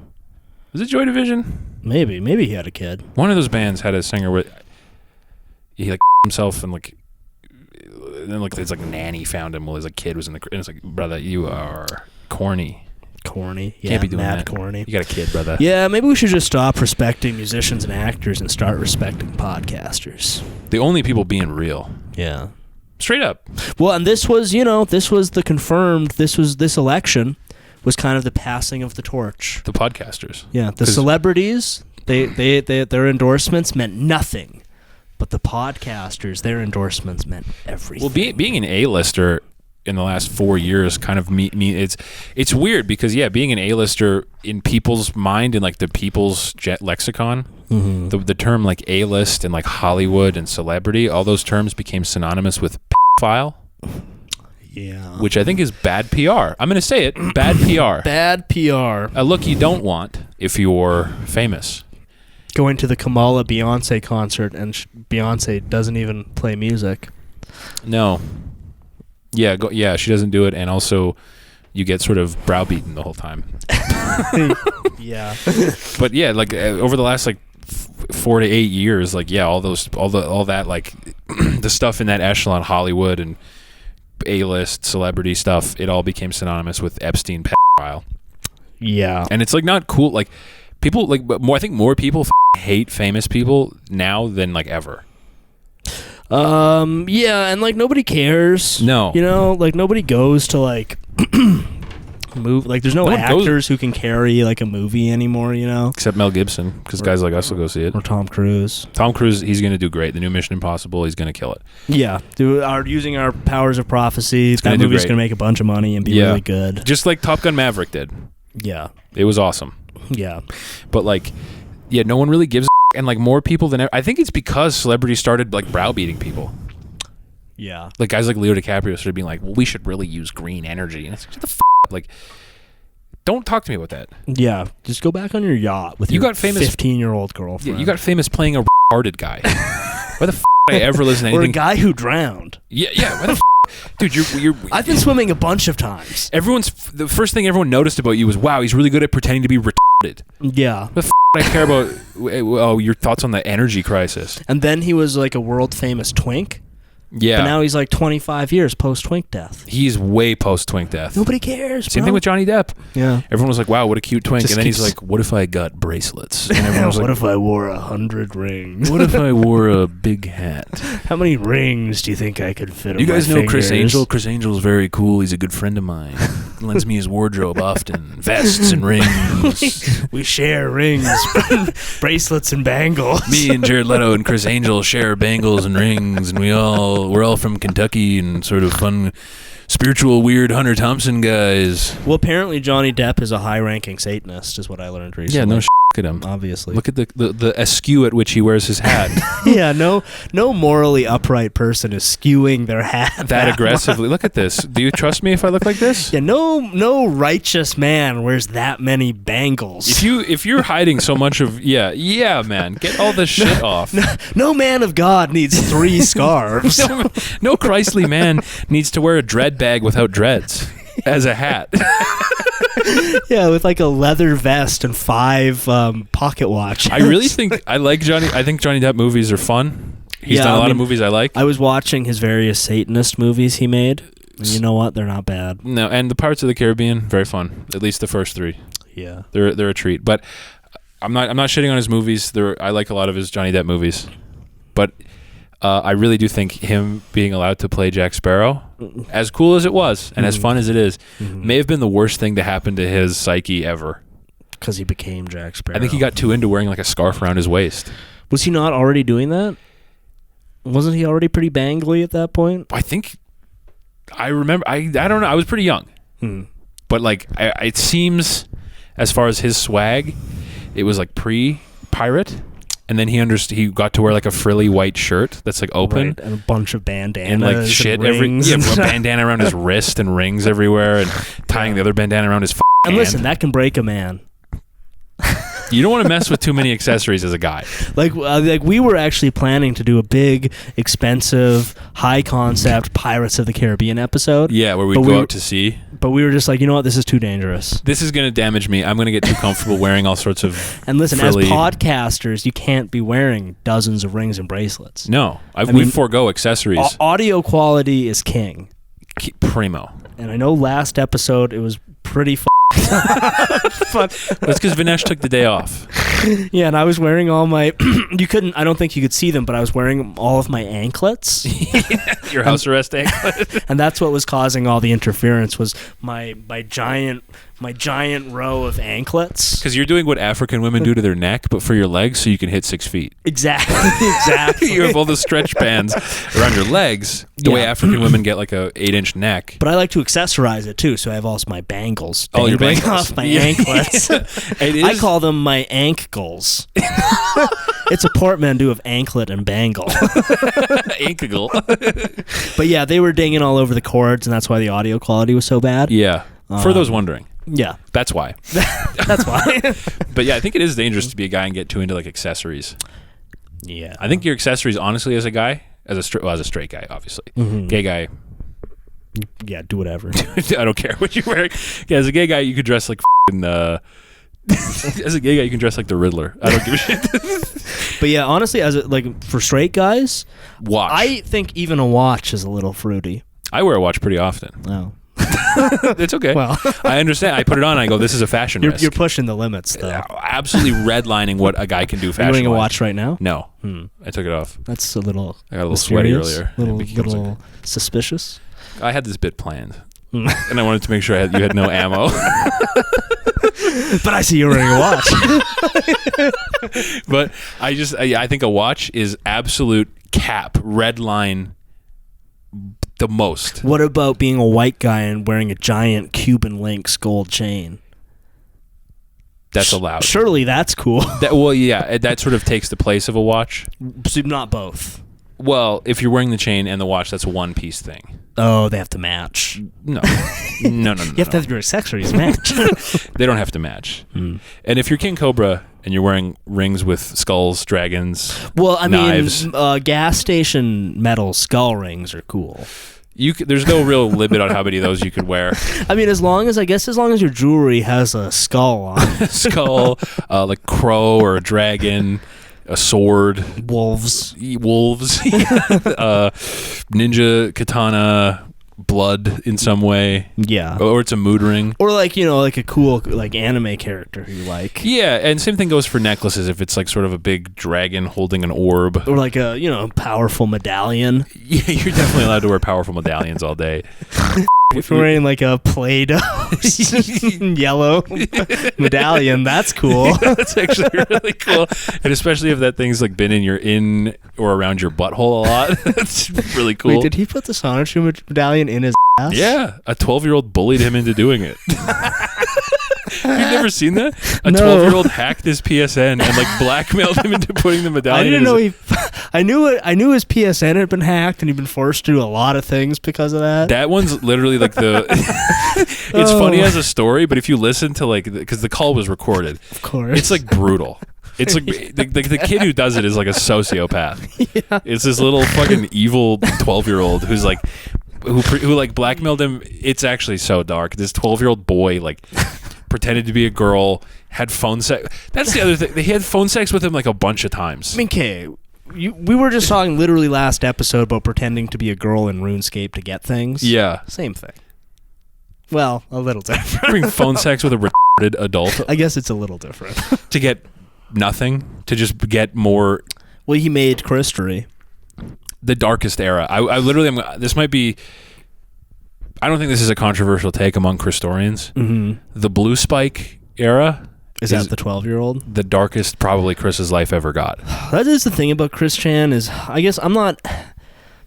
Was it Joy Division? Maybe he had a kid. One of those bands had a singer where he like himself and like. And then like it's like nanny found him while his like kid was in the crib. And it's like, brother, you are corny. Corny. Yeah, can't be doing mad that. Corny. You got a kid, brother. Yeah, maybe we should just stop respecting musicians and actors and start respecting podcasters. The only people being real. Yeah. Straight up. Well, and this was the confirmed, this election was kind of the passing of the torch. The podcasters. Yeah, the celebrities, their endorsements meant nothing. But the podcasters, their endorsements meant everything. Well, being an A-lister in the last 4 years kind of it's weird because being an A-lister in people's mind and like the people's lexicon, the term like A-list and like Hollywood and celebrity, all those terms became synonymous with file. Yeah. Which I think is bad PR. I'm going to say it, bad PR. Bad PR. A look you don't want if you're famous. Going to the Kamala Beyonce concert and Beyonce doesn't even play music. No. Yeah, she doesn't do it, and also you get sort of browbeaten the whole time. Yeah. But yeah, like over the last like 4 to 8 years, like all that like the stuff in that echelon, Hollywood and A-list celebrity stuff, it all became synonymous with Epstein pedophile. Yeah. And it's like not cool. Like people like more. I think more people hate famous people now than like ever. Yeah, and like nobody cares. No. You know, like nobody goes to like move. Like there's no actors who can carry like a movie anymore. You know, except Mel Gibson, because guys like us will go see it. Or Tom Cruise. Tom Cruise, he's gonna do great. The new Mission Impossible, he's gonna kill it. Yeah, using our powers of prophecy. That movie's gonna make a bunch of money and be really good. Just like Top Gun Maverick did. Yeah, it was awesome. Yeah, but like, no one really gives. And like more people than ever. I think it's because celebrities started like browbeating people. Yeah. Like guys like Leo DiCaprio started being like, well, we should really use green energy. And it's like, what the like, don't talk to me about that. Yeah. Just go back on your yacht with your 15-year-old girlfriend. Yeah, you got famous playing a retarded guy. Why the would I ever listen to anything? Or a guy who drowned. Yeah. Why the dude, you're I've been swimming a bunch of times. The first thing everyone noticed about you was, wow, he's really good at pretending to be retarded. Yeah. What the I care about your thoughts on the energy crisis. And then he was like a world famous twink. Yeah. But now he's like 25 years post twink death. He's way post twink death. Nobody cares. Same thing with Johnny Depp. Yeah. Everyone was like, wow, what a cute twink. And then he's like, what if I got bracelets? And everyone was like, what if I wore 100 rings? What if I wore a big hat? How many rings do you think I could fit on my fingers? You guys know Chris Angel? Chris Angel's very cool. He's a good friend of mine. Lends me his wardrobe often. Vests and rings. We share rings, bracelets and bangles. Me and Jared Leto and Chris Angel share bangles and rings, and we're all from Kentucky and sort of fun, spiritual, weird Hunter Thompson guys. Well, apparently Johnny Depp is a high-ranking Satanist, is what I learned recently. Yeah, no at him. Obviously. Look at the askew at which he wears his hat. Yeah, no morally upright person is skewing their hat that aggressively. Look at this. Do you trust me if I look like this? Yeah, no righteous man wears that many bangles. If you're hiding so much of man, get all this shit off. No man of God needs 3 scarves. No Christly man needs to wear a dread bag without dreads as a hat. Yeah, with like a leather vest and 5 pocket watches. I really think I think Johnny Depp movies are fun. He's done a lot of movies I like. I was watching his various Satanist movies he made. And you know what? They're not bad. No, and the Pirates of the Caribbean, very fun. At least the first 3. Yeah. They're a treat. But I'm not shitting on his movies. I like a lot of his Johnny Depp movies. But I really do think him being allowed to play Jack Sparrow, as cool as it was and as fun as it is, may have been the worst thing to happen to his psyche ever. Because he became Jack Sparrow. I think he got too into wearing like a scarf around his waist. Was he not already doing that? Wasn't he already pretty bangly at that point? I think I remember. I don't know. I was pretty young, but like it seems, as far as his swag, it was like pre-pirate, and then he got to wear like a frilly white shirt that's like open, right, and a bunch of bandanas and like shit a bandana around his wrist and rings everywhere, and tying the other bandana around his. And listen, that can break a man. You don't want to mess with too many accessories as a guy. Like we were actually planning to do a big, expensive, high concept Pirates of the Caribbean episode. Yeah, where we go out to sea. But we were just like, you know what, this is too dangerous. This is going to damage me. I'm going to get too comfortable wearing all sorts of. And listen, as podcasters, you can't be wearing dozens of rings and bracelets. No, we forego accessories. Audio quality is king. Primo. And I know last episode it was pretty but that's because Vinesh took the day off. Yeah, and I was wearing all my I don't think you could see them, but I was wearing all of my anklets. Your house arrest anklet. And that's what was causing all the interference, was my giant row of anklets. Because you're doing what African women do to their neck, but for your legs, so you can hit 6 feet. Exactly. You have all the stretch bands around your legs, the way African women get like a 8-inch neck. But I like to accessorize it too, so I have all my bangles. Oh, your bangles off my anklets. I call them my ankles. It's a portmanteau of anklet and bangle. Ankle. But yeah, they were dinging all over the cords, and that's why the audio quality was so bad. Yeah. For those wondering. Yeah. That's why. That's why. But yeah, I think it is dangerous to be a guy and get too into like accessories. Yeah. I think your accessories, honestly, as a guy, as a straight guy, obviously. Gay guy. Yeah, do whatever. I don't care what you're wearing. Yeah, as a gay guy, you could dress like as a gay guy, you can dress like the Riddler. I don't give a shit. But yeah, honestly, for straight guys, watch. I think even a watch is a little fruity. I wear a watch pretty often. Oh. It's okay. Well, I understand. I put it on and I go, this is a fashion risk. You're pushing the limits, though. Absolutely redlining what a guy can do fashion-wise. Are you wearing a watch right now? No. I took it off. That's a little I got a little sweaty earlier. Little suspicious. I had this bit planned. And I wanted to make sure you had no ammo. But I see you're wearing a watch. But I think a watch is absolute cap, red line the most. What about being a white guy and wearing a giant Cuban Links gold chain? That's allowed. Surely that's cool. That sort of takes the place of a watch. So not both. Well, if you're wearing the chain and the watch, that's a one-piece thing. Oh, they have to match. No. You have to have your accessories match. They don't have to match. And if you're King Cobra and you're wearing rings with skulls, dragons, knives, gas station metal skull rings are cool. There's no real limit on how many of those you could wear. I mean, as long as your jewelry has a skull on it. Skull, like crow or a dragon. A sword, wolves, ninja katana, blood in some way, or it's a mood ring, or like a cool like anime character who you like. Yeah, and same thing goes for necklaces. If it's like sort of a big dragon holding an orb, or like a powerful medallion. Yeah, you're definitely allowed to wear powerful medallions all day. If you're wearing like a Play-Doh yellow medallion, that's cool. Yeah, that's actually really cool. And especially if that thing's like been in or around your butthole a lot. That's really cool. Wait, did he put the Sonichu medallion in his ass? Yeah, a 12-year-old bullied him into doing it. You've never seen that? A No. 12-year-old hacked his PSN and like blackmailed him into putting the medallion. I didn't know I knew his PSN had been hacked and he'd been forced to do a lot of things because of that. That one's literally like the. It's funny as a story, but if you listen to because the call was recorded, of course, it's like brutal. It's like the kid who does it is like a sociopath. Yeah. It's this little fucking evil 12-year-old who's like. Who like blackmailed him. It's actually so dark. This 12-year-old boy like pretended to be a girl, had phone sex. That's the other thing. He had phone sex with him like a bunch of times. I mean, okay, we were just talking literally last episode about pretending to be a girl in RuneScape to get things. Yeah. Same thing. Well, a little different. Having phone sex with a retarded adult. I guess it's a little different. To get nothing, to just get more. Well, he made Christery. The darkest era. I literally, this might be, I don't think this is a controversial take among Christorians. Mm-hmm. The Blue Spike era is that the 12-year-old? The darkest probably Chris's life ever got. That is the thing about Chris Chan is, I guess I'm not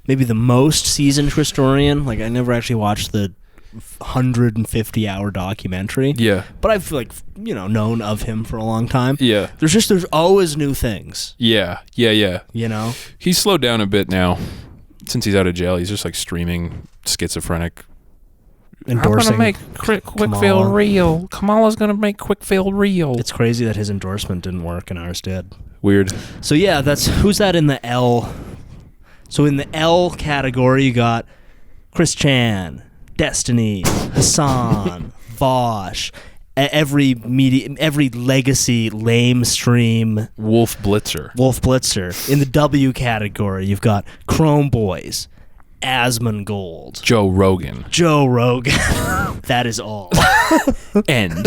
maybe the most seasoned Christorian. Like, I never actually watched the 150-hour documentary. Yeah. But I've, known of him for a long time. Yeah. There's always new things. Yeah. He's slowed down a bit now. Since he's out of jail, he's just like streaming schizophrenic. Endorsing. I'm gonna make Quickfield real. Kamala's gonna make Quickfield real. It's crazy that his endorsement didn't work and ours did. Weird. So yeah, who's that in the L? So in the L category, you got Chris Chan, Destiny, Hassan, Vosh, every legacy lame stream. Wolf Blitzer. In the W category, you've got Chrome Boys, Asmongold, Joe Rogan. That is all. End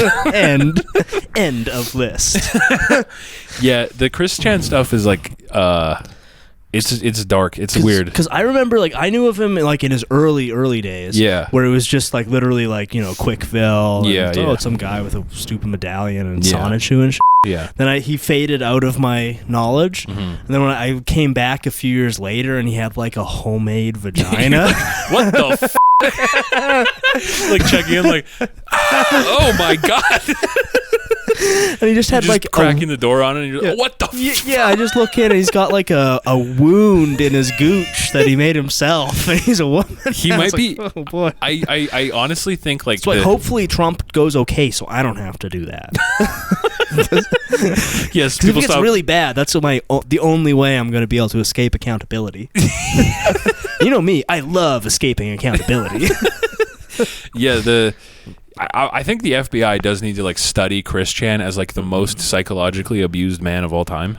of list. Yeah, the Chris Chan stuff is like it's dark. It's weird. Because I remember, I knew of him like in his early days. Yeah. Where it was just like literally Quickville. Yeah. It's some guy with a stupid medallion and Sonic shoe and shit. Yeah. Then he faded out of my knowledge. Mm-hmm. And then when I came back a few years later and he had like a homemade vagina. What the checking in oh my God. And he just had just cracking the door on it and you're like, what the Yeah, I just look in and he's got like a wound in his gooch that he made himself. And he's a woman. He might be. Oh boy. I honestly think so hopefully Trump goes okay so I don't have to do that. Yes, people if it's really bad, that's the only way I'm going to be able to escape accountability. You know me, I love escaping accountability. Yeah, I think the FBI does need to study Chris Chan as the most psychologically abused man of all time.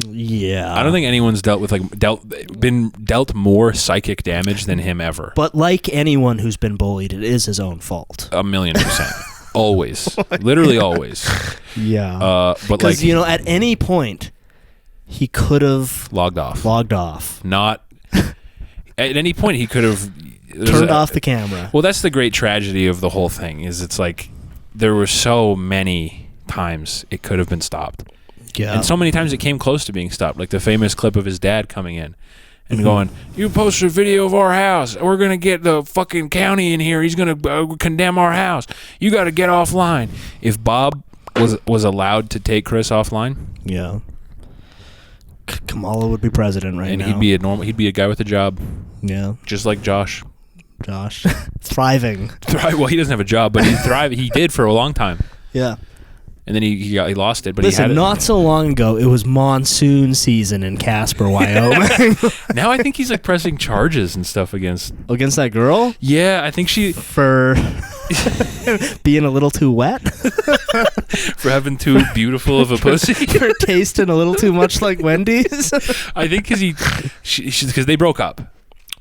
Yeah. I don't think anyone's been dealt more psychic damage than him ever. But like anyone who's been bullied, it is his own fault. 1,000,000%. Always. Literally always. Yeah. But at any point he could have logged off. Not at any point he could have turned off the camera. Well, that's the great tragedy of the whole thing is it's there were so many times it could have been stopped. Yeah. And so many times it came close to being stopped, like the famous clip of his dad coming in and going, "You posted a video of our house. We're going to get the fucking county in here. He's going to condemn our house. You got to get offline." If Bob was allowed to take Chris offline, yeah, Kamala would be president right and now. he'd be a guy with a job. Yeah. Just like Josh. Thriving. Well, he doesn't have a job, but he thrived. He did for a long time. Yeah. And then he lost it, but Listen, he had it. Not so long ago, it was monsoon season in Casper, Wyoming. Now I think he's pressing charges and stuff against that girl. Yeah, I think for being a little too wet, for having too beautiful of a pussy, for tasting a little too much like Wendy's. I think because they broke up,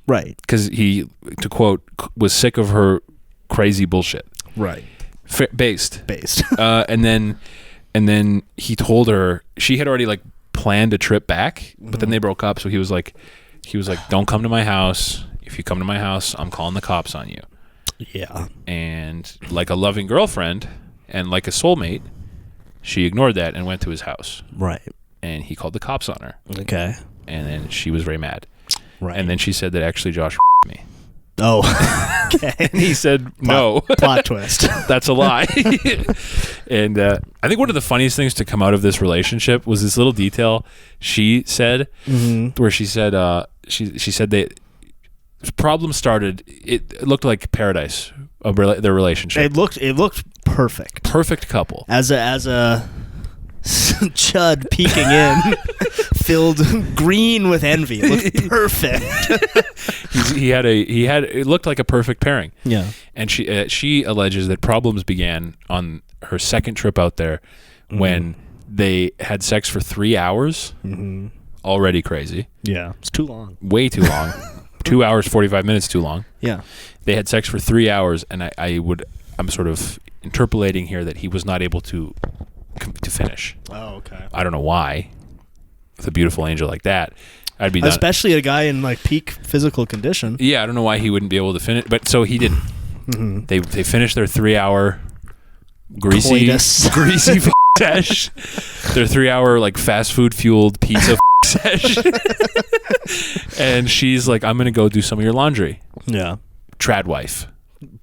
right? Because he, to quote, was sick of her crazy bullshit, right? Based. And then he told her she had already planned a trip back, but then they broke up. So he was like, "Don't come to my house. If you come to my house, I'm calling the cops on you." Yeah. And like a loving girlfriend and like a soulmate, she ignored that and went to his house. Right. And he called the cops on her. Okay. And then she was very mad. Right. And then she said that actually Josh me. Oh, okay. And he said, no. Plot twist. That's a lie. And I think one of the funniest things to come out of this relationship was this little detail she said, where she said, she said that problems started, it looked like paradise of their relationship. It looked perfect. Perfect couple. As a chud peeking in, filled green with envy. It looked perfect. He had it looked like a perfect pairing. Yeah. And she alleges that problems began on her second trip out there when they had sex for 3 hours already crazy. Yeah, it's too long. Way too long. 2 hours, 45 minutes too long. Yeah. They had sex for 3 hours, and I'm sort of interpolating here that he was not able to finish. Oh, okay. I don't know why. With a beautiful angel like that, I'd be done. Especially a guy in like peak physical condition. Yeah, I don't know why he wouldn't be able to finish, but so he didn't. Mm-hmm. They finished their 3 hour greasy sesh. Their 3 hour like fast food fueled pizza sesh. And she's like, I'm gonna go do some of your laundry. Yeah. Trad wife.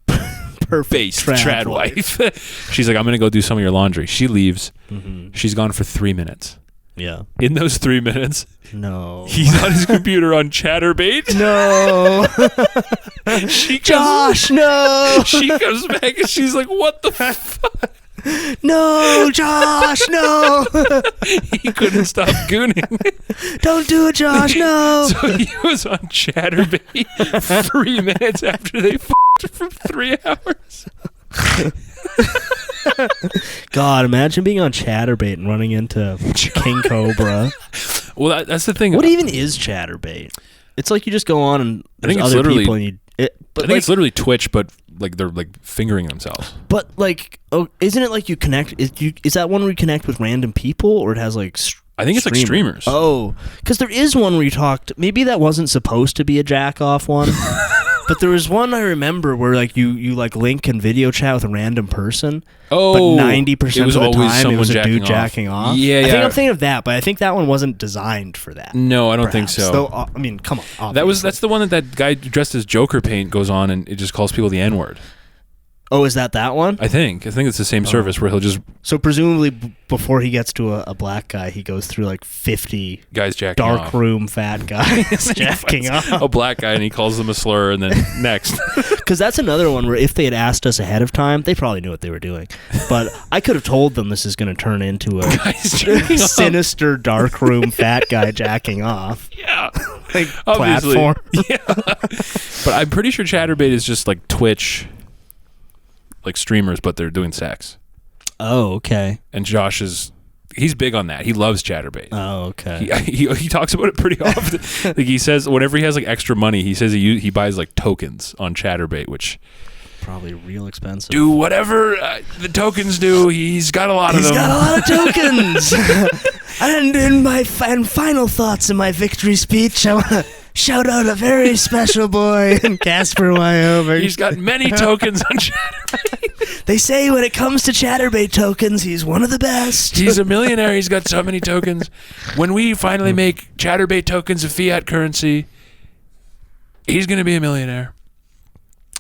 Perfect. Trad wife. She's like, I'm gonna go do some of your laundry. She leaves. Mm-hmm. She's gone for 3 minutes. Yeah. In those 3 minutes, no, he's on his computer on Chatterbait. No. Josh, no. She comes back and she's like, what the fuck? No, Josh, no. He couldn't stop gooning. Don't do it, Josh, no. So he was on Chatterbait 3 minutes after they f***ed for 3 hours. God, imagine being on Chatterbait and running into King Cobra. Well, that's the thing. What even is Chatterbait? It's like you just go on and there's other people and I think it's literally Twitch, but like they're like fingering themselves. But like, isn't it like you connect? Is that one where you connect with random people, or it has like? I think it's like streamers. Oh, because there is one where you talked. Maybe that wasn't supposed to be a jack off one. But there was one I remember where like you like link and video chat with a random person. Oh, but 90% of the time it was a dude jacking off. Yeah, I think I'm thinking of that, but I think that one wasn't designed for that. No, I don't think so. Though, I mean, come on. That's the one that guy dressed as Joker paint goes on and it just calls people the N-word. Oh, is that one? I think it's the same service where he'll just... So presumably before he gets to a black guy, he goes through like 50 guys jacking dark off. room fat guys jacking off. A black guy and he calls them a slur and then next. Because that's another one where if they had asked us ahead of time, they probably knew what they were doing. But I could have told them this is going to turn into a sinister dark room fat guy jacking off. Yeah. Like obviously. Platform. Yeah. But I'm pretty sure Chatterbait is just like Twitch... like streamers, but they're doing sex. Oh, okay. And Josh he's big on that. He loves Chatterbait. Oh, okay. He talks about it pretty often. Like he says, whenever he has like extra money, he says he buys like tokens on Chatterbait, which probably real expensive. Do whatever the tokens do. He's got a lot of them. He's got a lot of tokens. And in my final thoughts in my victory speech, I want to shout out a very special boy in Casper, Wyoming. He's got many tokens on Chatterbait. They say when it comes to Chatterbait tokens, he's one of the best. He's a millionaire. He's got so many tokens. When we finally make Chatterbait tokens a fiat currency, he's going to be a millionaire.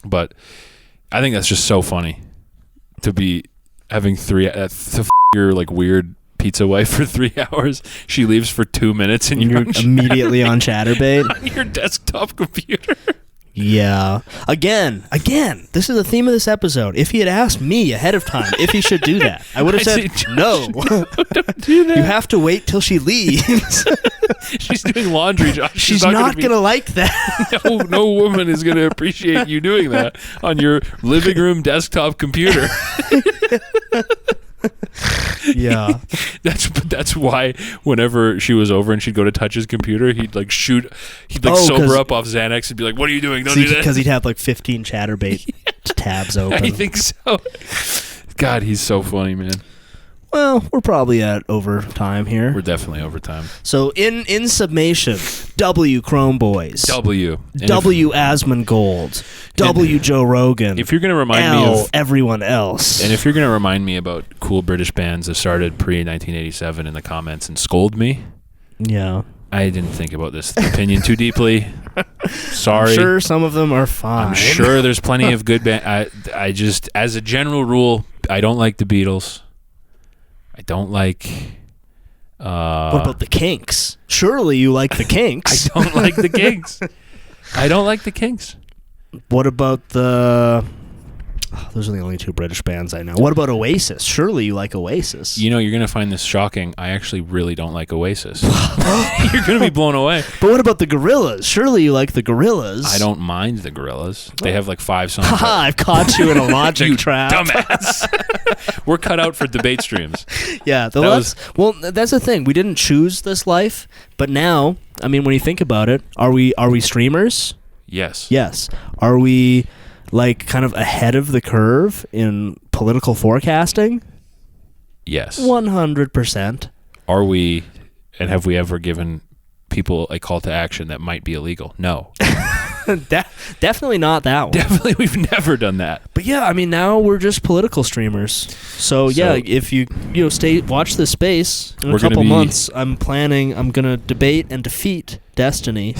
But I think that's just so funny to be having your like weird pizza wife for 3 hours. She leaves for 2 minutes and you're immediately on Chatterbait on your desktop computer. Yeah. Again, this is the theme of this episode. If he had asked me ahead of time if he should do that, I would have said, no. Don't do that. You have to wait till she leaves. She's doing laundry, Josh. She's not going to like that. No woman is going to appreciate you doing that on your living room desktop computer. Yeah. That's why whenever she was over and she'd go to touch his computer, he'd like sober up off Xanax and be like, what are you doing? Don't do that. Because he'd have like 15 Chatterbait tabs open. I think so. God, he's so funny, man. Well, we're probably at overtime here. We're definitely overtime. So in summation, W Chrome Boys. W Asmongold. W Joe Rogan. If you're going to remind me of everyone else. And if you're going to remind me about cool British bands that started pre-1987 in the comments and scold me. Yeah. I didn't think about this opinion too deeply. Sorry. I'm sure some of them are fine. I'm sure there's plenty of good bands. I just, as a general rule, I don't like the Beatles. I don't like... what about the Kinks? Surely you like the Kinks. I don't like the Kinks. I don't like the Kinks. What about the Oh, those are the only two British bands I know. What about Oasis? Surely you like Oasis. You know, you're going to find this shocking. I actually really don't like Oasis. You're going to be blown away. But what about the Gorillaz? Surely you like the Gorillaz. I don't mind the Gorillaz. They have like 5 songs. Haha, I've caught you in a logic trap. Dumbass. We're cut out for debate streams. Yeah, that's the thing. We didn't choose this life, but now, I mean, when you think about it, are we streamers? Yes. Yes. Are we like kind of ahead of the curve in political forecasting? Yes. 100%. Are we, and have we ever given people a call to action that might be illegal? No. Definitely not that one. Definitely, we've never done that. But yeah, I mean, now we're just political streamers. So yeah, if you watch this space in a couple months, I'm gonna debate and defeat Destiny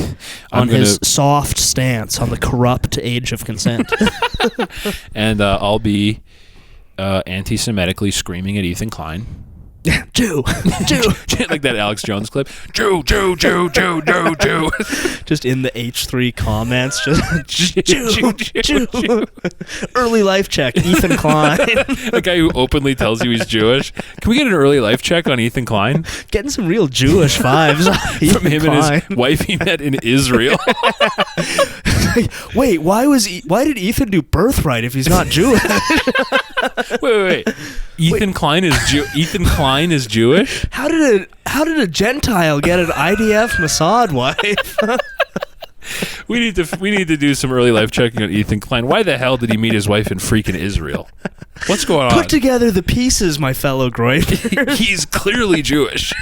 on his soft stance on the corrupt age of consent. And I'll be anti-Semitically screaming at Ethan Klein. Jew. Like that Alex Jones clip. Jew. Just in the H3 comments, just Jew. Early life check, Ethan Klein. A guy who openly tells you he's Jewish. Can we get an early life check on Ethan Klein? Getting some real Jewish vibes from him Klein. And his wife he met in Israel. Wait, why did Ethan do Birthright if he's not Jewish? Wait. Ethan Klein is Jewish? How did a Gentile get an IDF Mossad wife? We need to do some early life checking on Ethan Klein. Why the hell did he meet his wife in freaking Israel? What's going on? Put together the pieces, my fellow Groypers. He's clearly Jewish.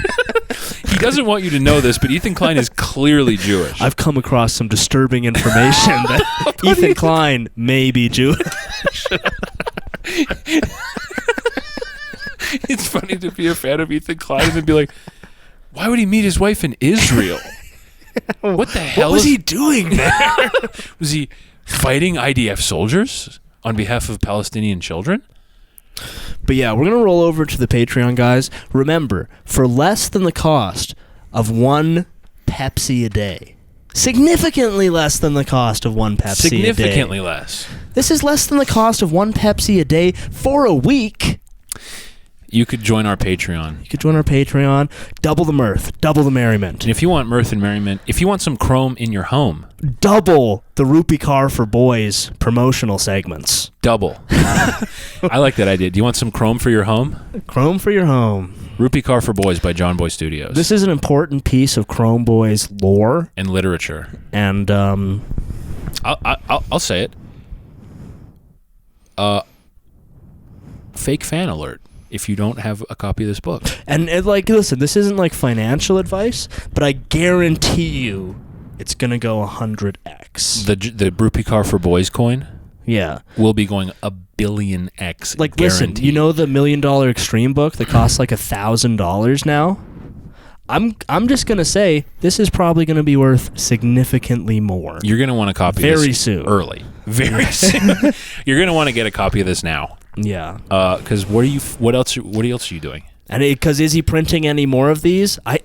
He doesn't want you to know this, but Ethan Klein is clearly Jewish. I've come across some disturbing information that Ethan Klein may be Jewish. It's funny to be a fan of Ethan Klein and then be like, why would he meet his wife in Israel? What the hell? What was he doing there? Was he fighting IDF soldiers on behalf of Palestinian children? But yeah, we're going to roll over to the Patreon, guys. Remember, for less than the cost of one Pepsi a day, significantly less than the cost of one Pepsi a day. Significantly less. This is less than the cost of one Pepsi a day for a week. You could join our Patreon. Double the mirth. Double the merriment. And if you want mirth and merriment, if you want some chrome in your home, double the Rupi Kaur for Boys promotional segments. Double. I like that idea. Do you want some chrome for your home? Chrome for your home. Rupi Kaur for Boys by John Boy Studios. This is an important piece of Chrome Boys lore and literature. And I'll say it. Fake fan alert if you don't have a copy of this book. And listen, this isn't like financial advice, but I guarantee you it's going to go 100x. The Rupi Kaur for Boys coin? Yeah. Will be going 1 billion X. Like, guaranteed. Listen, you know the $1 Million Extreme book that costs like $1,000 now? I'm just going to say this is probably going to be worth significantly more. You're going to want a copy very of this soon. Early. Very soon. You're going to want to get a copy of this now. Yeah. Because what else are you doing? And because is he printing any more of these? I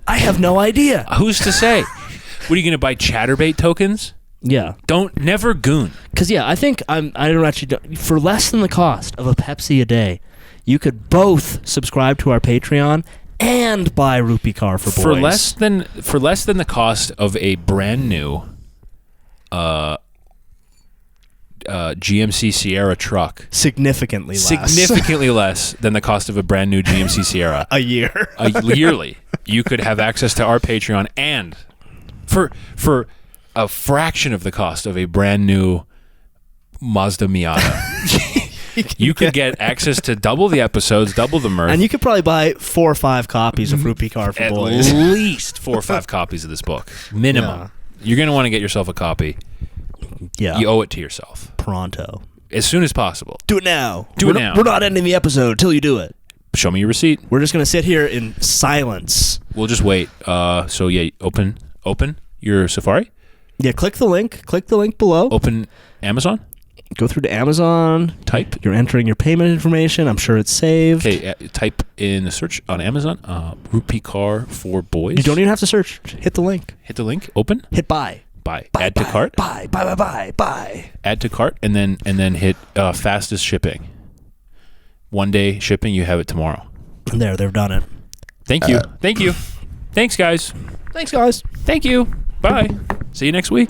have no idea. Who's to say? What are you going to buy? Chatterbait tokens? Yeah. Never goon. Because I think for less than the cost of a Pepsi a day, you could both subscribe to our Patreon and buy Rupi Kaur for Boys. For less than the cost of a brand new GMC Sierra truck. Significantly less than the cost of a brand new GMC Sierra. Yearly. You could have access to our Patreon and for a fraction of the cost of a brand new Mazda Miata. You could get access to double the episodes, double the mirth. And you could probably buy 4 or 5 copies of Rupi Kaur for Boys. At least 4 or 5 copies of this book. Minimum. Yeah. You're going to want to get yourself a copy. Yeah. You owe it to yourself. Pronto. As soon as possible. Do it now. We're not ending the episode until you do it. Show me your receipt. We're just going to sit here in silence. We'll just wait. So yeah, open your Safari. Yeah, click the link. Click the link below. Open Amazon. Go through to Amazon. Type. You're entering your payment information. I'm sure it's saved. Okay, type in the search on Amazon, Rupi Kaur for Boys. You don't even have to search. Hit the link. Hit the link. Open. Hit buy. Buy. Add to cart. Buy. Add to cart, and then hit fastest shipping. 1 day shipping. You have it tomorrow. And there, they've done it. Thank you. Thank you. Thanks, guys. Thanks, guys. Thank you. Bye. See you next week.